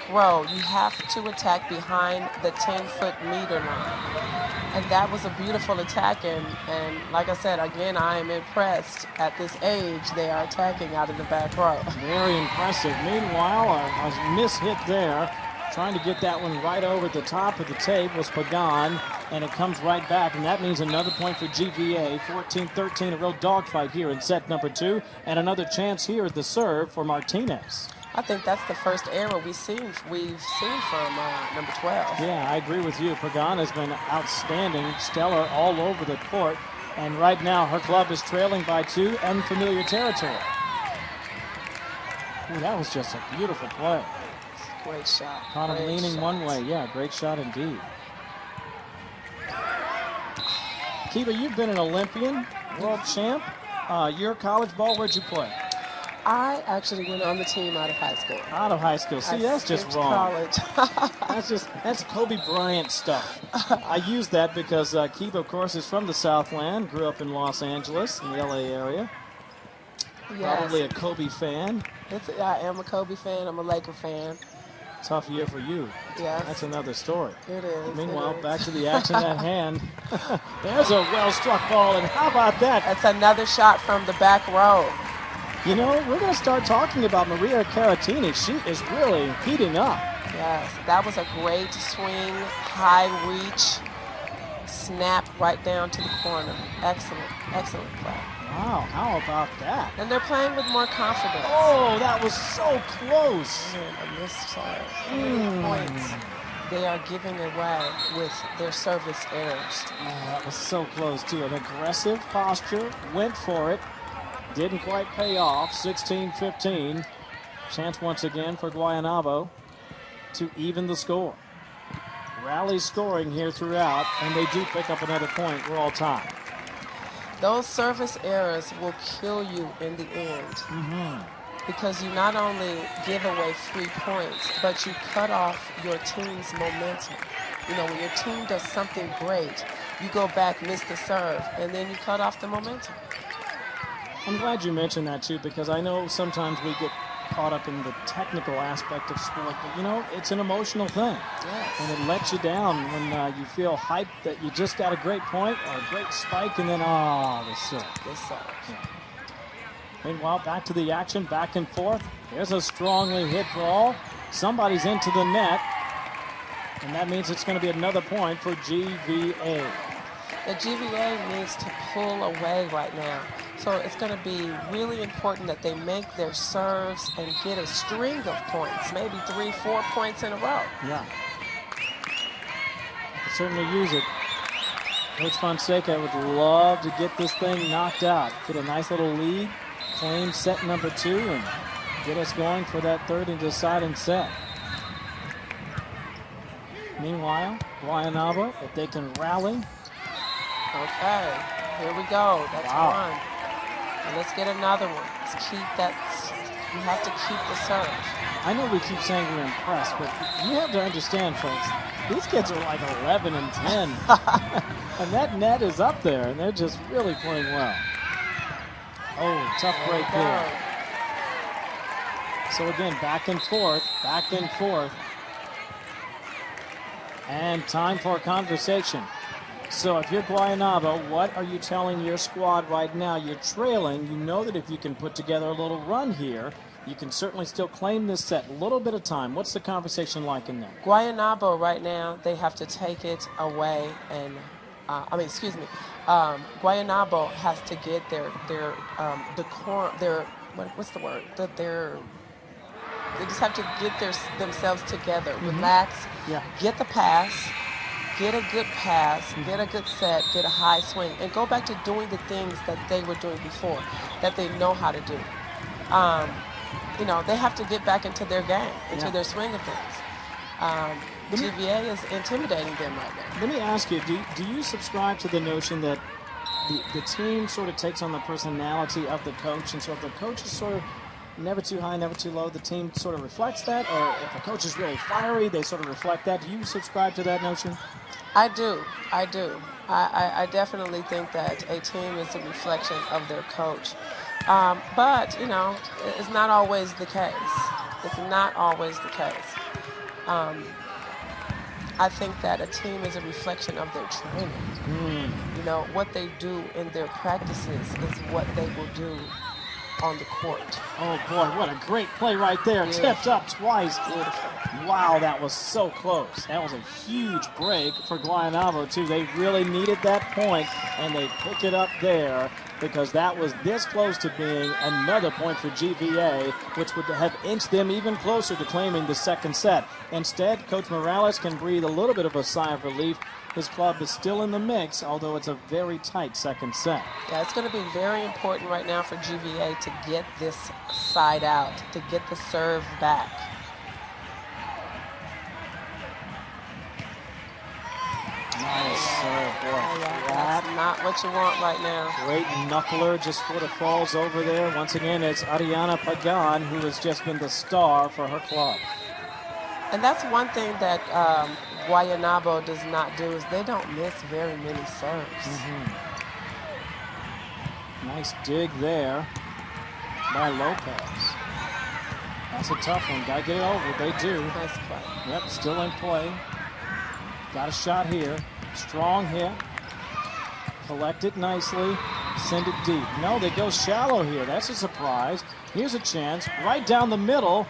row, you have to attack behind the 10-foot meter line. And that was a beautiful attack, and like I said, again, I am impressed. At this age, they are attacking out of the back row. Very impressive. Meanwhile, a miss hit there. Trying to get that one right over the top of the tape was Pagan, and it comes right back, and that means another point for GVA. 14-13, a real dogfight here in set number 2, and another chance here at the serve for Martinez. I think that's the first error we've seen from number 12. Yeah, I agree with you. Pagan has been outstanding, stellar all over the court, and right now her club is trailing by 2, unfamiliar territory. Ooh, that was just a beautiful play. Great shot. Caught him leaning one way. Yeah, great shot indeed. Kiva, you've been an Olympian, world champ. Your college ball, where'd you play? I actually went on the team out of high school. Out of high school. See, that's just wrong. College. that's Kobe Bryant stuff. I use that because Kiva, of course, is from the Southland, grew up in Los Angeles, in the LA area. Yes. Probably a Kobe fan. I am a Kobe fan. I'm a Laker fan. Tough year for you. Yeah. That's another story. It is. Meanwhile, back to the action at hand. There's a well-struck ball, and how about that? That's another shot from the back row. You know, we're going to start talking about Maria Caratini. She is really heating up. Yes, that was a great swing, high reach, snap right down to the corner. Excellent, excellent play. Wow, how about that? And they're playing with more confidence. Oh, that was so close. And a missed serve. How many points they are giving away with their service errors? Oh, that was so close, too. An aggressive posture, went for it, didn't quite pay off. 16-15. Chance once again for Guaynabo to even the score. Rally scoring here throughout, and they do pick up another point. We're all tied. Those service errors will kill you in the end. Because you not only give away 3 points, but you cut off your team's momentum. You know, when your team does something great, you go back, miss the serve, and then you cut off the momentum. I'm glad you mentioned that, too, because I know sometimes we get caught up in the technical aspect of sport, but, you know, it's an emotional thing. Yes. And it lets you down when you feel hyped that you just got a great point or a great spike, and then, this serve. Yeah. Meanwhile, back to the action, back and forth. There's a strongly hit ball. Somebody's into the net, and that means it's going to be another point for GVA. The GVA needs to pull away right now. So it's going to be really important that they make their serves and get a string of points, maybe 3-4 points in a row. Yeah. Can certainly use it. Coach Fonseca would love to get this thing knocked out. Get a nice little lead, claim set number 2, and get us going for that third and deciding set. Meanwhile, Guaynabo, if they can rally. Okay, here we go. That's one. And let's get another one. Let's keep that. We have to keep the serve. I know we keep saying we're impressed, but you have to understand, folks, these kids are like 11 and 10. And that net is up there, and they're just really playing well. Oh, tough break there. So again, back and forth, back and forth. And time for a conversation. So if you're Guaynabo, what are you telling your squad right now? You're trailing. You know that if you can put together a little run here, you can certainly still claim this set. A little bit of time. What's the conversation like in there? Guaynabo right now, they have to take it away and, Guaynabo has to get they just have to get themselves together, relax, get the pass, get a good pass, get a good set, get a high swing, and go back to doing the things that they were doing before, that they know how to do. They have to get back into their game, into their swing of things. GVA is intimidating them right now. Let me ask you, do you subscribe to the notion that the team sort of takes on the personality of the coach, and so if the coach is sort of never too high, never too low, the team sort of reflects that? Or if a coach is really fiery, they sort of reflect that? Do you subscribe to that notion? I do. I definitely think that a team is a reflection of their coach. But, it's not always the case. It's not always the case. I think that a team is a reflection of their training. What they do in their practices is what they will do on the court. Oh boy, what a great play right there. Beautiful. Tipped up twice. Beautiful. Wow, that was so close. That was a huge break for Guaynabo too. They really needed that point, and they pick it up there because that was this close to being another point for GVA, which would have inched them even closer to claiming the second set. Instead, Coach Morales can breathe a little bit of a sigh of relief. His club is still in the mix, although it's a very tight second set. Yeah, it's going to be very important right now for GVA to get this side out, to get the serve back. Nice serve, boy. That's not what you want right now. Great knuckler, just sort of falls over there. Once again, it's Ariana Pagan, who has just been the star for her club. And that's one thing that Guaynabo does not do, is they don't miss very many serves. Nice dig there by Lopez. That's a tough one. Got to get it over. They do. Nice play. Yep, still in play. Got a shot here. Strong hit. Collect it nicely. Send it deep. No, they go shallow here. That's a surprise. Here's a chance. Right down the middle.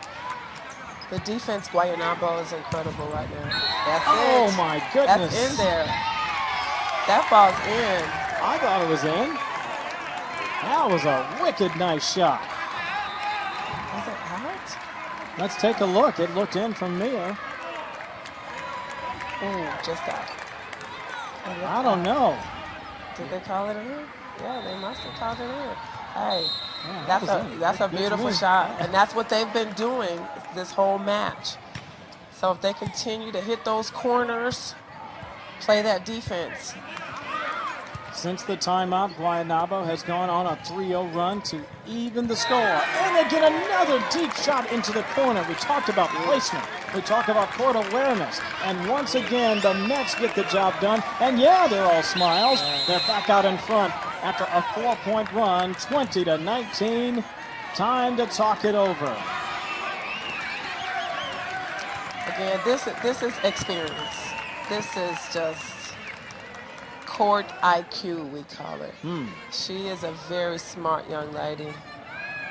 The defense, Guaynabo, is incredible right now. That's oh, it. My goodness. That's in there. That ball's in. I thought it was in. That was a wicked nice shot. Was it out? Let's take a look. It looked in from there. Just out. I don't know. Did they call it in? Yeah, they must have called it in. Hey, yeah, that's a beautiful shot. And that's what they've been doing this whole match. So if they continue to hit those corners, play that defense. Since the timeout, Guaynabo has gone on a 3-0 run to even the score. And they get another deep shot into the corner. We talked about placement. We talked about court awareness. And once again, the Mets get the job done. And yeah, they're all smiles. They're back out in front after a 4-point run, 20-19. Time to talk it over. Again, this is experience. This is just court IQ, we call it. She is a very smart young lady.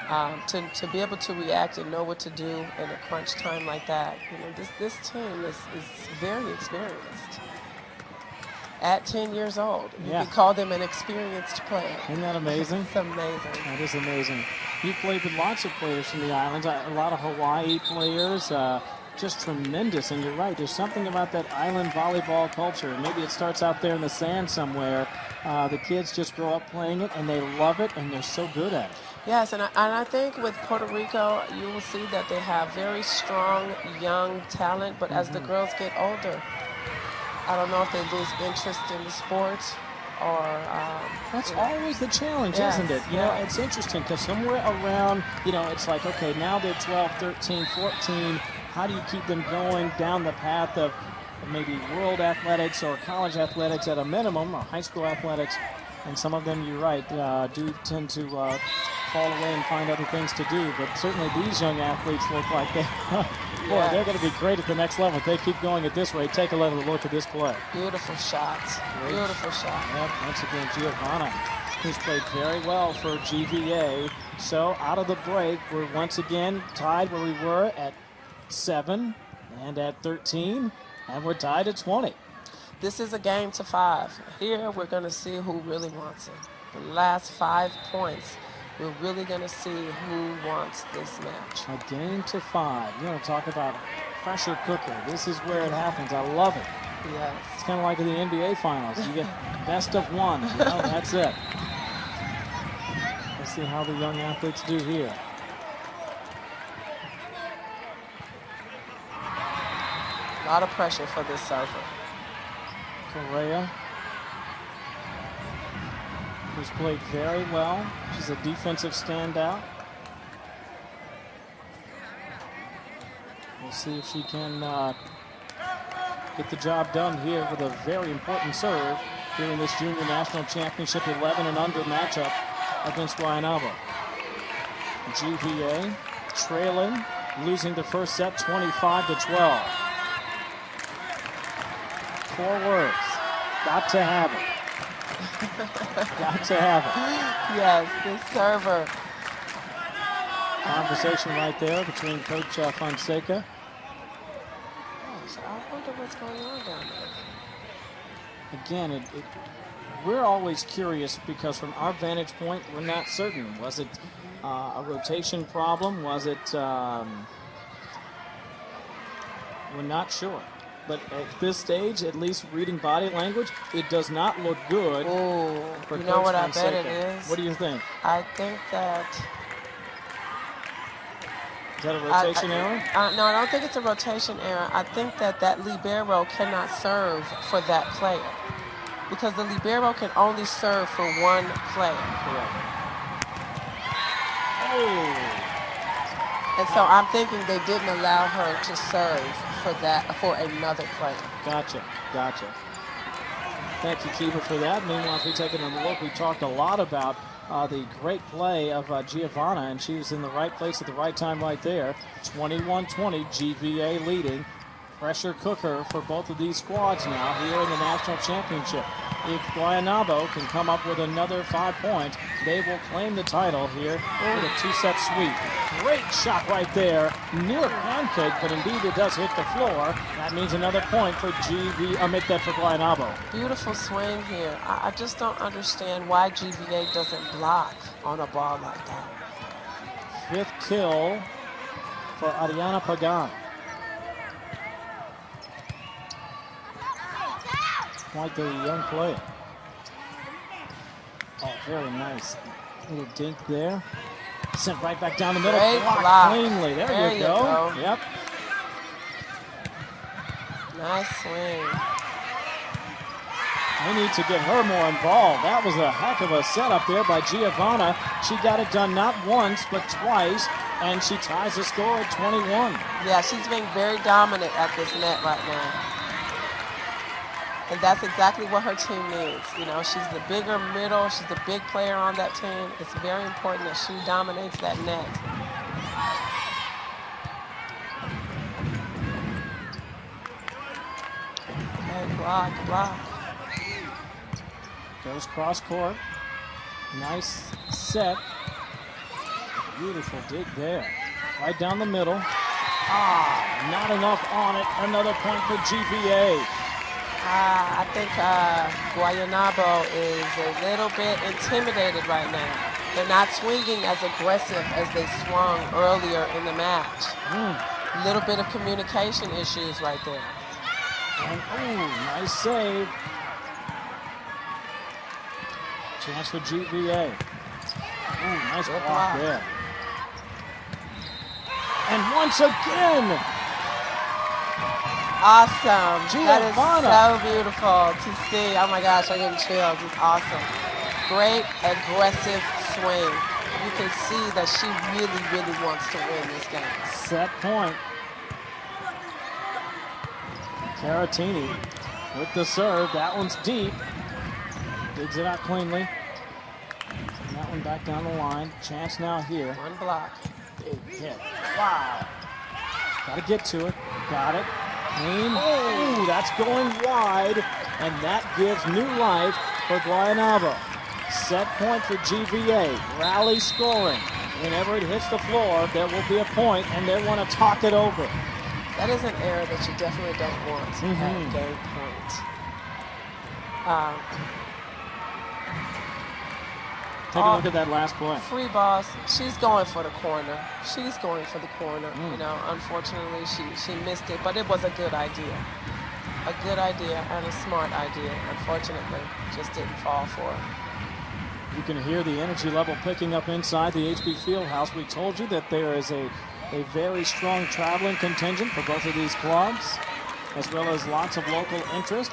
To be able to react and know what to do in a crunch time like that, this team is very experienced. At 10 years old, you can call them an experienced player. Isn't that amazing? It's amazing. That is amazing. You played with lots of players from the islands, a lot of Hawaii players. Just tremendous, and you're right, there's something about that island volleyball culture. Maybe it starts out there in the sand somewhere. The kids just grow up playing it, and they love it, and they're so good at it. Yes, and I think with Puerto Rico, you will see that they have very strong young talent, but as the girls get older, I don't know if they lose interest in the sport or... That's always the challenge, isn't it? You know, it's interesting, because somewhere around, it's like, okay, now they're 12, 13, 14, how do you keep them going down the path of maybe world athletics or college athletics at a minimum, or high school athletics? And some of them, you're right, do tend to fall away and find other things to do. But certainly these young athletes look like they're going to be great at the next level. If they keep going at this rate, take a look at this play. Beautiful shots. Beautiful shot. Yep, once again, Giovana, who's played very well for GVA. So out of the break, we're once again tied where we were at 7 and at 13, and we're tied at 20. This is a game to 5. Here, we're going to see who really wants it. The last 5 points, we're really going to see who wants this match. A game to 5. You want to talk about pressure cooker. This is where it happens. I love it. Yes. It's kind of like in the NBA Finals. You get best of 1. You know, that's it. Let's see how the young athletes do here. A lot of pressure for this server. Correa, who's played very well. She's a defensive standout. We'll see if she can get the job done here with a very important serve here in this Junior National Championship 11 and under matchup against Guaynabo. GVA trailing, losing the first set 25-12. 4 words. Got to have it. Got to have it. Yes, this server. Conversation right there between Coach Fonseca. Gosh, I wonder what's going on down there. Again, we're always curious because from our vantage point, we're not certain. Was it a rotation problem? Was it... we're not sure. But at this stage, at least reading body language, it does not look good. Oh, for you know Coach what Fonseca. I bet it is? What do you think? I think that... Is that a rotation error? No, I don't think it's a rotation error. I think that libero cannot serve for that player because the libero can only serve for one player. Correct. Oh. And so I'm thinking they didn't allow her to serve for another player. Gotcha. Thank you, Kiva, for that. Meanwhile, if we take another look, we talked a lot about the great play of Giovana, and she was in the right place at the right time right there. 21-20, GVA leading. Pressure cooker for both of these squads now here in the National Championship. If Guaynabo can come up with another 5 points, they will claim the title here with a 2-set sweep. Great shot right there. Near pancake, but indeed it does hit the floor. That means another point for for Guaynabo. Beautiful swing here. I just don't understand why GVA doesn't block on a ball like that. 5th kill for Ariana Pagan. Quite the young player. Oh, very nice. Little dink there. Sent right back down the middle. Great block cleanly. There you go. Yep. Nice swing. They need to get her more involved. That was a heck of a setup there by Giovana. She got it done not once, but twice, and she ties the score at 21. Yeah, she's being very dominant at this net right now. And that's exactly what her team needs. You know, she's the bigger middle. She's the big player on that team. It's very important that she dominates that net. Okay, block. Goes cross court. Nice set. Beautiful dig there. Right down the middle. Not enough on it. Another point for GVA. I think Guaynabo is a little bit intimidated right now. They're not swinging as aggressive as they swung earlier in the match. A little bit of communication issues right there. And nice save. Chance for GVA. Nice block there. And once again, awesome. Giovana. That is so beautiful to see. Oh my gosh, I'm getting chills. It's awesome. Great aggressive swing. You can see that she really, really wants to win this game. Set point. Caratini with the serve. That one's deep. Digs it out cleanly. Send that one back down the line. Chance now here. One block. Big hit. Wow. Got to get to it. Got it. Clean. Ooh, that's going wide. And that gives new life for Guaynabo. Set point for GVA. Rally scoring. Whenever it hits the floor, there will be a point, and they want to talk it over. That is an error that you definitely don't want at game point. Take a look at that last play. Free balls. She's going for the corner. She's going for the corner. You know, unfortunately, she missed it, but it was a good idea. A good idea and a smart idea. Unfortunately, just didn't fall for her. You can hear the energy level picking up inside the HB Fieldhouse. We told you that there is a very strong traveling contingent for both of these clubs, as well as lots of local interest.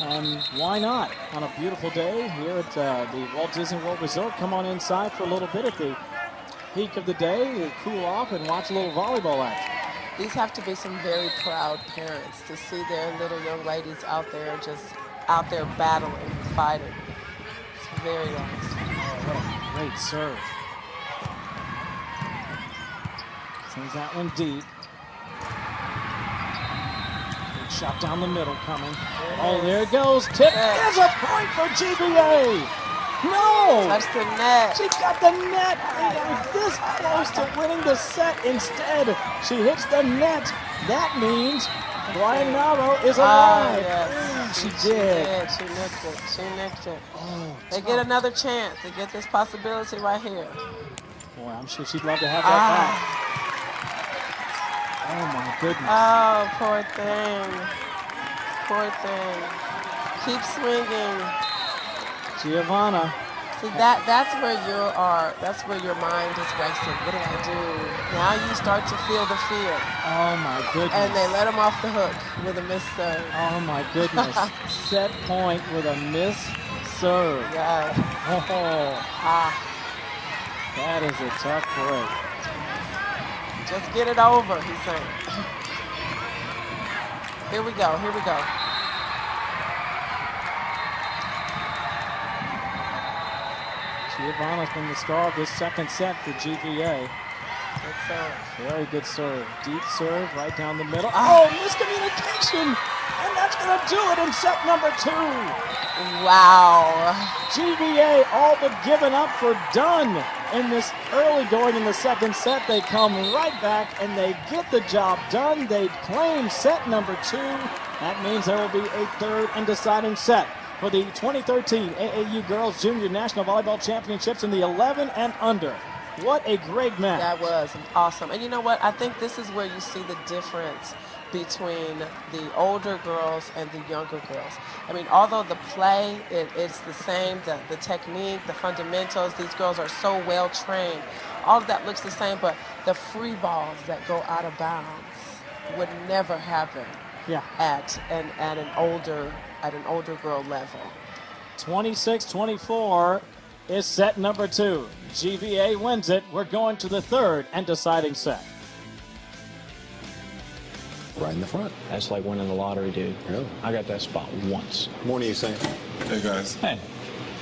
And why not? On a beautiful day here at the Walt Disney World Resort, come on inside for a little bit at the peak of the day, cool off, and watch a little volleyball action. These have to be some very proud parents to see their little young ladies out there, just out there battling, fighting. It's very nice. Oh, what a great serve. Sends that one deep. Big shot down the middle coming. Oh, there it goes. Tip is a point for GBA. No! Touch the net. She got the net. They were this close to winning the set. Instead, she hits the net. That means Guaynabo is alive. Yes. She did. She nicked it. She nicked it. Oh, they get another chance. They get this possibility right here. Boy, I'm sure she'd love to have that back. Oh, my goodness. Oh, poor thing. Poor thing. Keep swinging. Giovana. See, that's where you are. That's where your mind is racing. What do I do? Now you start to feel the fear. Oh, my goodness. And they let him off the hook with a missed serve. Oh, my goodness. Set point with a missed serve. Yes. Oh. That is a tough break. Just get it over, he's saying. Here we go. Here we go. Giovana's been the star of this second set for GVA. Good serve. Very good serve. Deep serve right down the middle. Oh, miscommunication! And that's going to do it in set number 2. Wow. GVA all but given up for done in this early going in the second set. They come right back and they get the job done. They claim set number 2. That means there will be a third and deciding set for the 2013 AAU Girls Junior National Volleyball Championships in the 11 and under. What a great match. That was awesome. And you know what? I think this is where you see the difference between the older girls and the younger girls. I mean, although the play, it's the same, the technique, the fundamentals, these girls are so well trained. All of that looks the same, but the free balls that go out of bounds would never happen at an older girl level. 26-24 is set number 2. GVA wins it. We're going to the third and deciding set. Right in the front. That's like winning the lottery, dude. Really? I got that spot once. Morning, you saying? Hey, guys. Hey.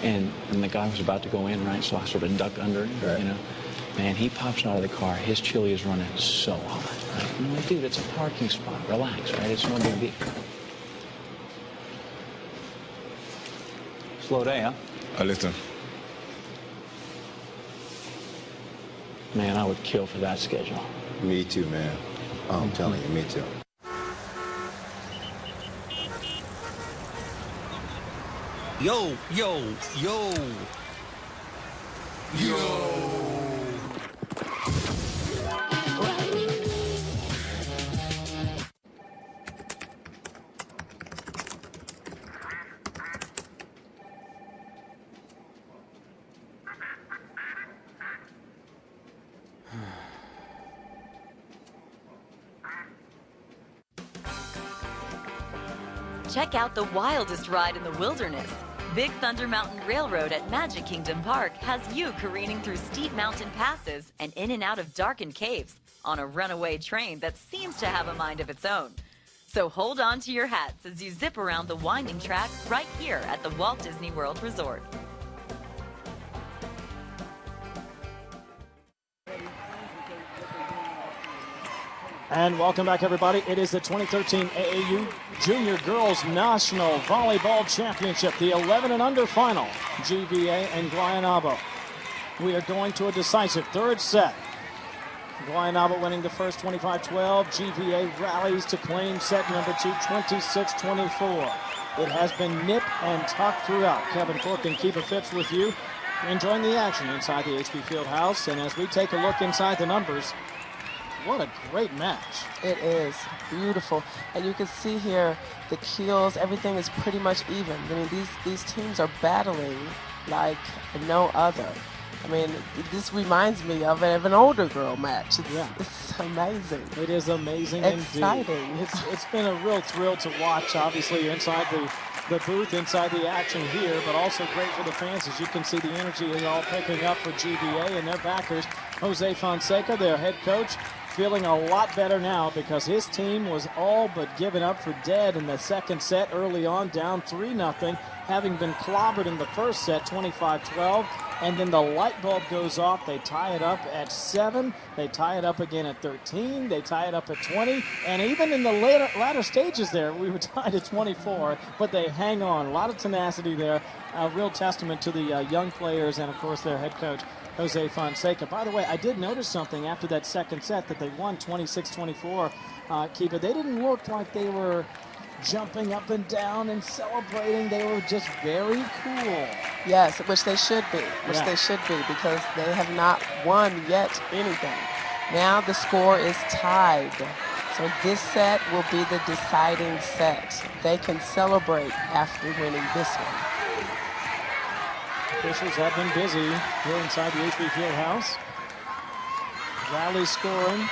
And the guy was about to go in, right? So I sort of duck under him, right. You know. Man, he pops out of the car. His chili is running so hot, right? I'm like, dude, it's a parking spot. Relax, right? It's no big deal. Slow day, huh? I listen. Man, I would kill for that schedule. Me too, man. Oh, I'm telling you, me too. Yo, yo, yo. Yo. Check out the wildest ride in the wilderness. Big Thunder Mountain Railroad at Magic Kingdom Park has you careening through steep mountain passes and in and out of darkened caves on a runaway train that seems to have a mind of its own. So hold on to your hats as you zip around the winding track right here at the Walt Disney World Resort. And welcome back, everybody. It is the 2013 AAU Junior Girls National Volleyball Championship, the 11 and under final, GVA and Guaynabo. We are going to a decisive third set. Guaynabo winning the first 25-12. GVA rallies to claim set number 2, 26-24. It has been nip and tuck throughout. Kevin Cork and Kiva Phipps with you, enjoying the action inside the HP Fieldhouse. And as we take a look inside the numbers, what a great match. It is beautiful. And you can see here the keels, everything is pretty much even. I mean, these teams are battling like no other. I mean, this reminds me of an older girl match. It's amazing. It is amazing exciting. Indeed. It's been a real thrill to watch. Obviously, you're inside the booth, inside the action here, but also great for the fans. As you can see, the energy is all picking up for GVA and their backers. Jose Fonseca, their head coach, feeling a lot better now because his team was all but given up for dead in the second set early on, down 3-0, having been clobbered in the first set, 25-12. And then the light bulb goes off. They tie it up at 7. They tie it up again at 13. They tie it up at 20. And even in the latter stages there, we were tied at 24. But they hang on. A lot of tenacity there. A real testament to the young players and, of course, their head coach, Jose Fonseca. By the way, I did notice something after that second set that they won 26-24. Kiva, they didn't look like they were jumping up and down and celebrating. They were just very cool. Yes, which they should be. They should be, because they have not won yet anything. Now the score is tied. So this set will be the deciding set. They can celebrate after winning this one. Officials have been busy here inside the HB Fieldhouse. Rally scoring,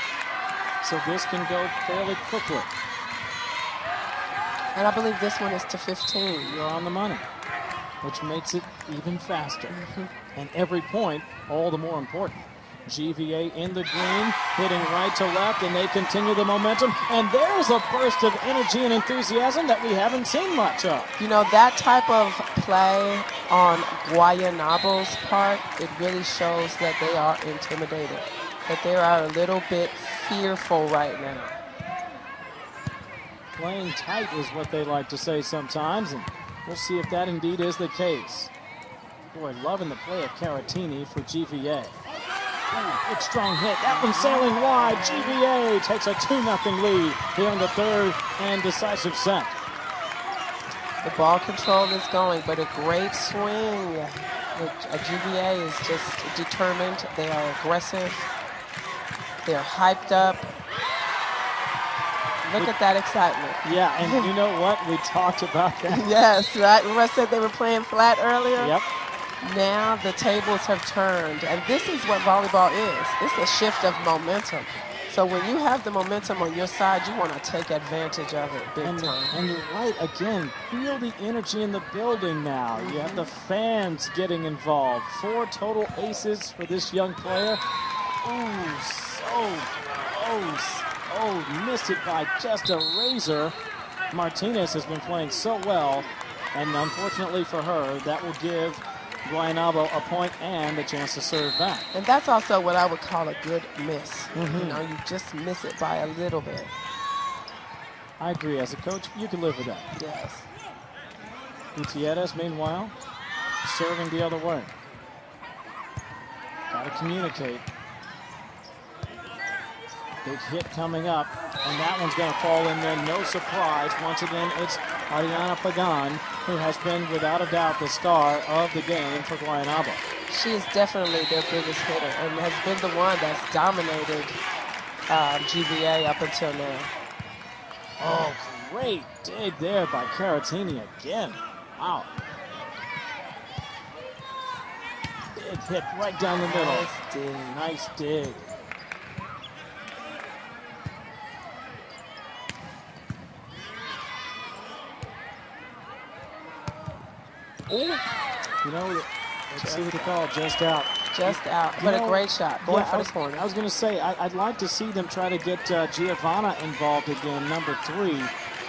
so this can go fairly quickly. And I believe this one is to 15. You're on the money, which makes it even faster. And every point, all the more important. GVA in the green, hitting right to left, and they continue the momentum. And there's a burst of energy and enthusiasm that we haven't seen much of. You know, that type of play on Guayanabo's part, it really shows that they are intimidated, that they are a little bit fearful right now. Playing tight is what they like to say sometimes, and we'll see if that indeed is the case. Boy, loving the play of Caratini for GVA. Ooh, big strong hit. That one sailing wide. GVA takes a 2-0 lead here in the third and decisive set. The ball control is going, but a great swing. GVA is just determined. They are aggressive. They are hyped up. Look at that excitement. Yeah, and you know what? We talked about that. Yes, right. Remember I said they were playing flat earlier? Yep. Now the tables have turned, and this is what volleyball is. It's a shift of momentum. So when you have the momentum on your side, you want to take advantage of it big time. And you're right, again, feel the energy in the building now. You have the fans getting involved. 4 total aces for this young player. Oh, missed it by just a razor. Martinez has been playing so well, and unfortunately for her, that will give Guaynabo a point and a chance to serve back. And that's also what I would call a good miss. You know, you just miss it by a little bit. I agree. As a coach, you can live with that. Yes. Gutierrez, meanwhile, serving the other way. Got to communicate. Big hit coming up, and that one's going to fall in there. No surprise. Once again, it's Ariana Pagan, who has been, without a doubt, the star of the game for Guaynabo. She is definitely their biggest hitter and has been the one that's dominated GVA up until now. Oh, great dig there by Caratini again. Wow. Big hit right down the middle. Nice dig. Nice dig. Ooh. You know, let's see what they call it, just out. Just out, but a great shot, going for the corner. I was going to say, I'd like to see them try to get Giovana involved again, number 3.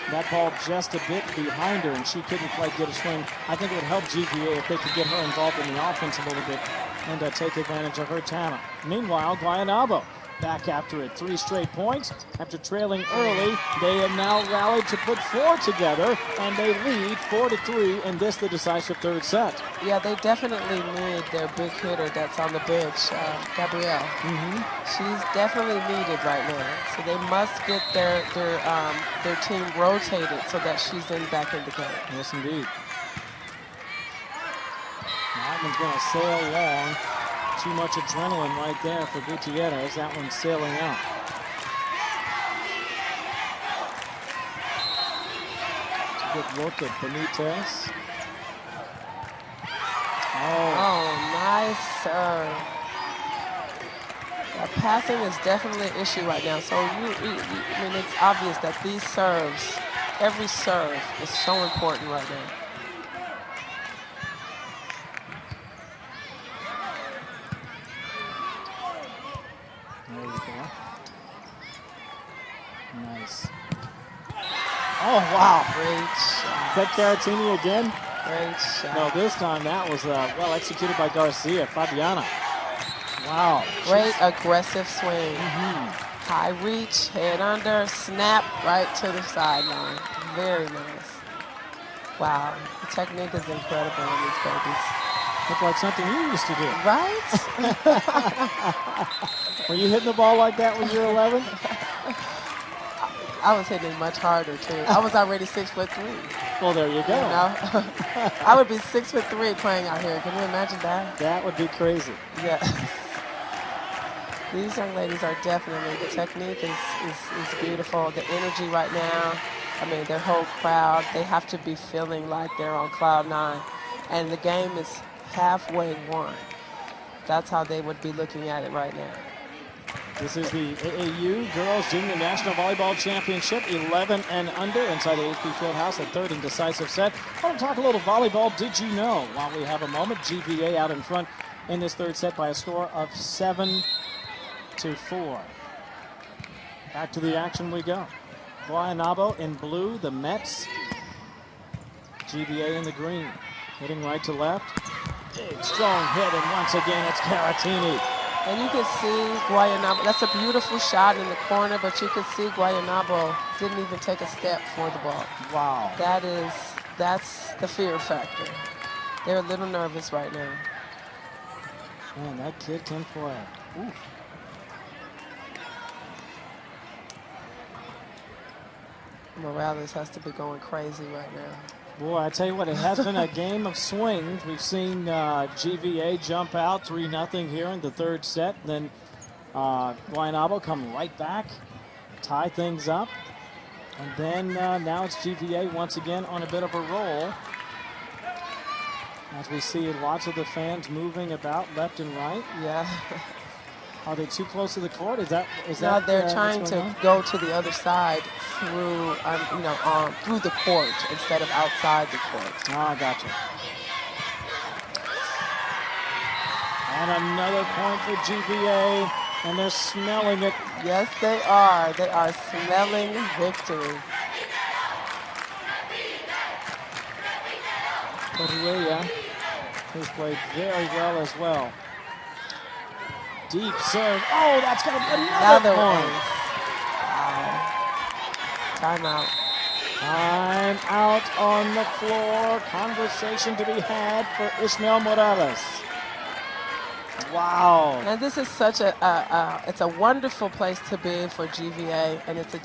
That ball just a bit behind her, and she couldn't quite get a swing. I think it would help GVA if they could get her involved in the offense a little bit and take advantage of her talent. Meanwhile, Guaynabo back after it. 3 straight points. After trailing early, they have now rallied to put 4 together, and they lead 4-3 in this, the decisive third set. Yeah, they definitely need their big hitter that's on the bench, Gabrielle. She's definitely needed right now. So they must get their team rotated so that she's back in the game. Yes, indeed. That one's going to sail long. Too much adrenaline right there for Gutierrez. That one's sailing out. It's a good look at Benitez. Oh, nice serve. Passing is definitely an issue right now. So I mean, it's obvious that these serves, every serve is so important right now. There you go. Nice. Oh, wow. Great shot. Is that Caratini again? Great shot. No, this time that was well executed by Garcia. Fabiana. Wow. Great aggressive swing. High reach, head under, snap right to the sideline. Very nice. Wow. The technique is incredible in these babies. Look like something you used to do. Right? Were you hitting the ball like that when you were 11? I was hitting it much harder, too. I was already 6'3". Well, there you go. You know? I would be 6'3" playing out here. Can you imagine that? That would be crazy. Yeah. These young ladies are definitely, the technique is beautiful. The energy right now, I mean, their whole crowd, they have to be feeling like they're on cloud 9. And the game is halfway won. That's how they would be looking at it right now. This is the AAU Girls Junior National Volleyball Championship, 11 and under inside the HP Fieldhouse, a third and decisive set. I want to talk a little volleyball. Did you know? While we have a moment, GVA out in front in this third set by a score of 7-4. Back to the action we go. Guaynabo in blue, the Mets. GVA in the green. Hitting right to left. Big, strong hit, and once again it's Caratini. And you can see Guaynabo. That's a beautiful shot in the corner, but you can see Guaynabo didn't even take a step for the ball. Wow. That's the fear factor. They're a little nervous right now. Man, that kid can play. Oof. Morales has to be going crazy right now. Boy, I tell you what, it has been a game of swings. We've seen GVA jump out 3-0 here in the third set. Then Guaynabo come right back, tie things up. And then now it's GVA once again on a bit of a roll. As we see lots of the fans moving about left and right. Yeah. Are they too close to the court? Is that? No, they're trying to go to the other side through, through the court instead of outside the court. Ah, gotcha. And another point for GVA, and they're smelling it. Yes, they are. They are smelling victory. Correa, who's played very well as well. Deep serve. Oh, that's going to be another point. Wow. Timeout. Time out on the floor. Conversation to be had for Ishmael Morales. Wow. And this is such it's a wonderful place to be for GVA, and it's a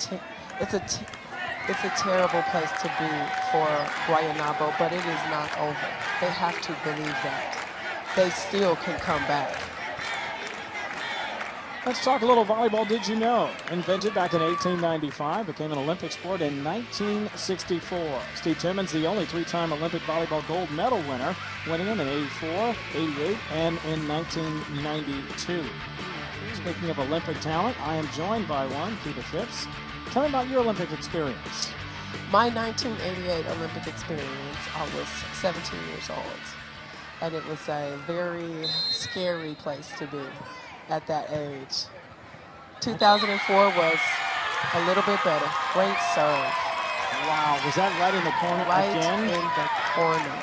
terrible place to be for Guaynabo, but it is not over. They have to believe that. They still can come back. Let's talk a little volleyball. Did you know? Invented back in 1895, became an Olympic sport in 1964. Steve Timmons, the only 3-time Olympic volleyball gold medal winner, winning them in 84, 88, and in 1992. Speaking of Olympic talent, I am joined by one, Keita Phipps. Tell me about your Olympic experience. My 1988 Olympic experience, I was 17 years old. And it was a very scary place to be at that age. 2004 was a little bit better. Great serve. Wow, was that right in the corner again? Right in the corner.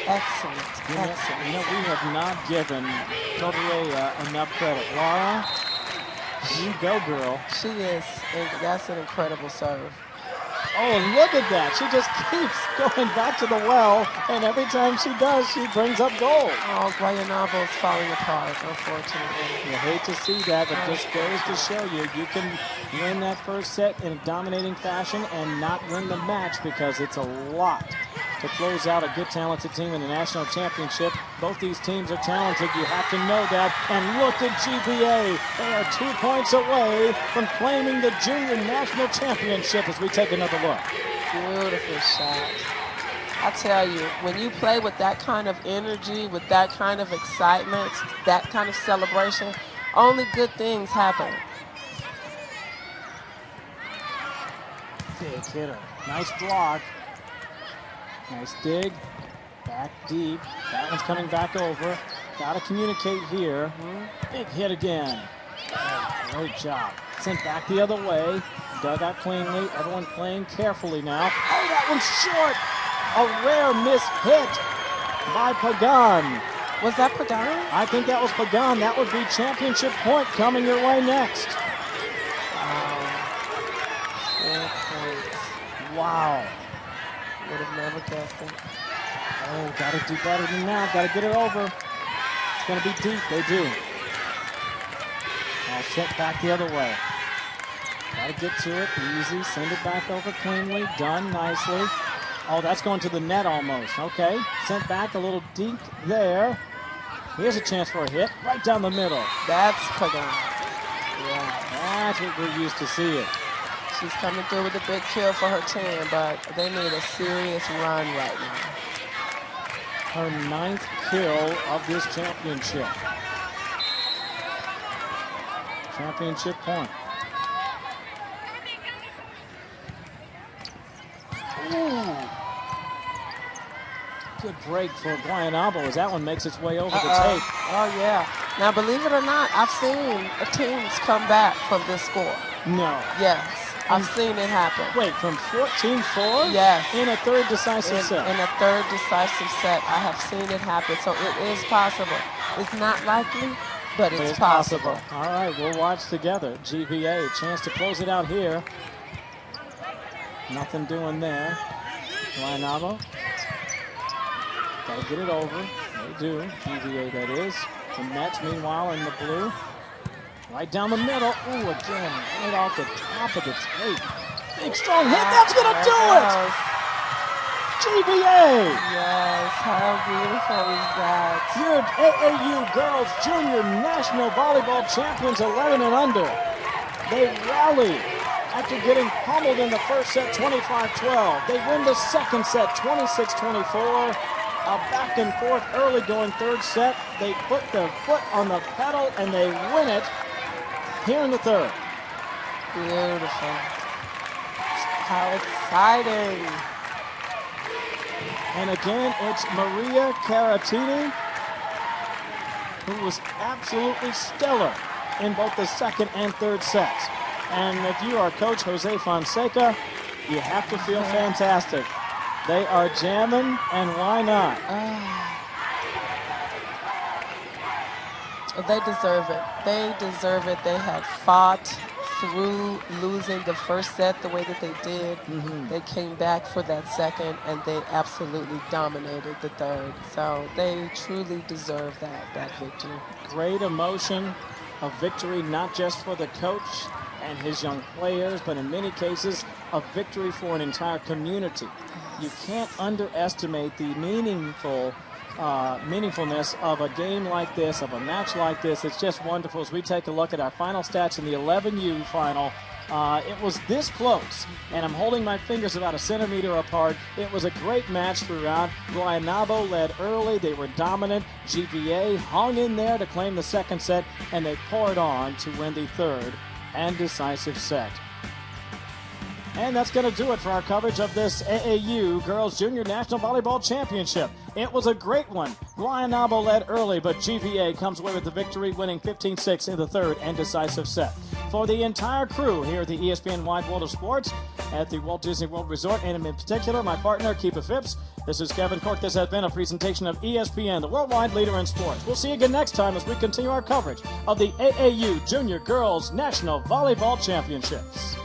Excellent, excellent. We have not given Correa enough credit. Laura? You go, girl. She is. And that's an incredible serve. Oh, and look at that. She just keeps going back to the well, and every time she does, she brings up gold. Oh, Guayanabo's falling apart, unfortunately. You hate to see that, but just goes to show you, you can win that first set in a dominating fashion and not win the match because it's a lot to close out a good, talented team in the national championship. Both these teams are talented. You have to know that. And look at GBA. They are 2 points away from claiming the junior national championship as we take another look. Beautiful shot. I tell you, when you play with that kind of energy, with that kind of excitement, that kind of celebration, only good things happen. Big hitter. Nice block. Nice dig. Back deep. That one's coming back over. Got to communicate here. Big hit again. Oh, great job. Sent back the other way. Dug out cleanly. Everyone playing carefully now. Oh, that one's short. A rare miss hit by Pagan. Was that Pagan? I think that was Pagan. That would be championship point coming your way next. Wow. 4 points. Wow. Would have never guessed it. Oh, got to do better than that. Got to get it over. It's going to be deep. They do. I'll set back the other way. Got to get to it. Easy. Send it back over cleanly. Done nicely. Oh, that's going to the net almost. Okay. Sent back a little deep there. Here's a chance for a hit. Right down the middle. That's Pagan. Yeah. That's what we're used to seeing. She's coming through with a big kill for her team, but they need a serious run right now. Her 9th kill of this championship. Championship point. Ooh. Good break for Guayanabo as that one makes its way over the tape. Oh, yeah. Now, believe it or not, I've seen teams come back from this score. No. Yes. I've seen it happen. Wait, from 14-4? Yes. In a third decisive set? In a third decisive set. I have seen it happen, so it is possible. It's not likely, but it's possible. All right, we'll watch together. GVA, chance to close it out here. Nothing doing there. Guayanabo. Got to get it over. They do. GVA, that is. The Mets, meanwhile, in the blue. Right down the middle. Ooh, again, right off the top of the tape. Big, strong hit. That's going to do it! GBA! Yes, how beautiful is that? Your AAU Girls Junior National Volleyball Champions 11 and under. They rally after getting pummeled in the first set 25-12. They win the second set 26-24. A back and forth early going third set. They put their foot on the pedal and they win it here in the third. Beautiful. How exciting. And again, it's Maria Caratini, who was absolutely stellar in both the second and third sets. And if you are Coach Jose Fonseca, you have to feel fantastic. They are jamming, and why not? They deserve it. They deserve it. They had fought through losing the first set the way that they did. They came back for that second, and they absolutely dominated the third. So they truly deserve that victory. Great emotion, a victory not just for the coach and his young players, but in many cases, a victory for an entire community. You can't underestimate the meaningfulness of a game like this, of a match like this. It's just wonderful. As we take a look at our final stats in the 11U final, it was this close, and I'm holding my fingers about a centimeter apart. It was a great match throughout. Guayanabo led early. They were dominant. GVA hung in there to claim the second set, and they poured on to win the third and decisive set. And that's going to do it for our coverage of this AAU Girls Junior National Volleyball Championship. It was a great one. Guayanabo led early, but GVA comes away with the victory, winning 15-6 in the third and decisive set. For the entire crew here at the ESPN Wide World of Sports at the Walt Disney World Resort, and in particular, my partner, Keepa Phipps, this is Kevin Cork. This has been a presentation of ESPN, the worldwide leader in sports. We'll see you again next time as we continue our coverage of the AAU Junior Girls National Volleyball Championships.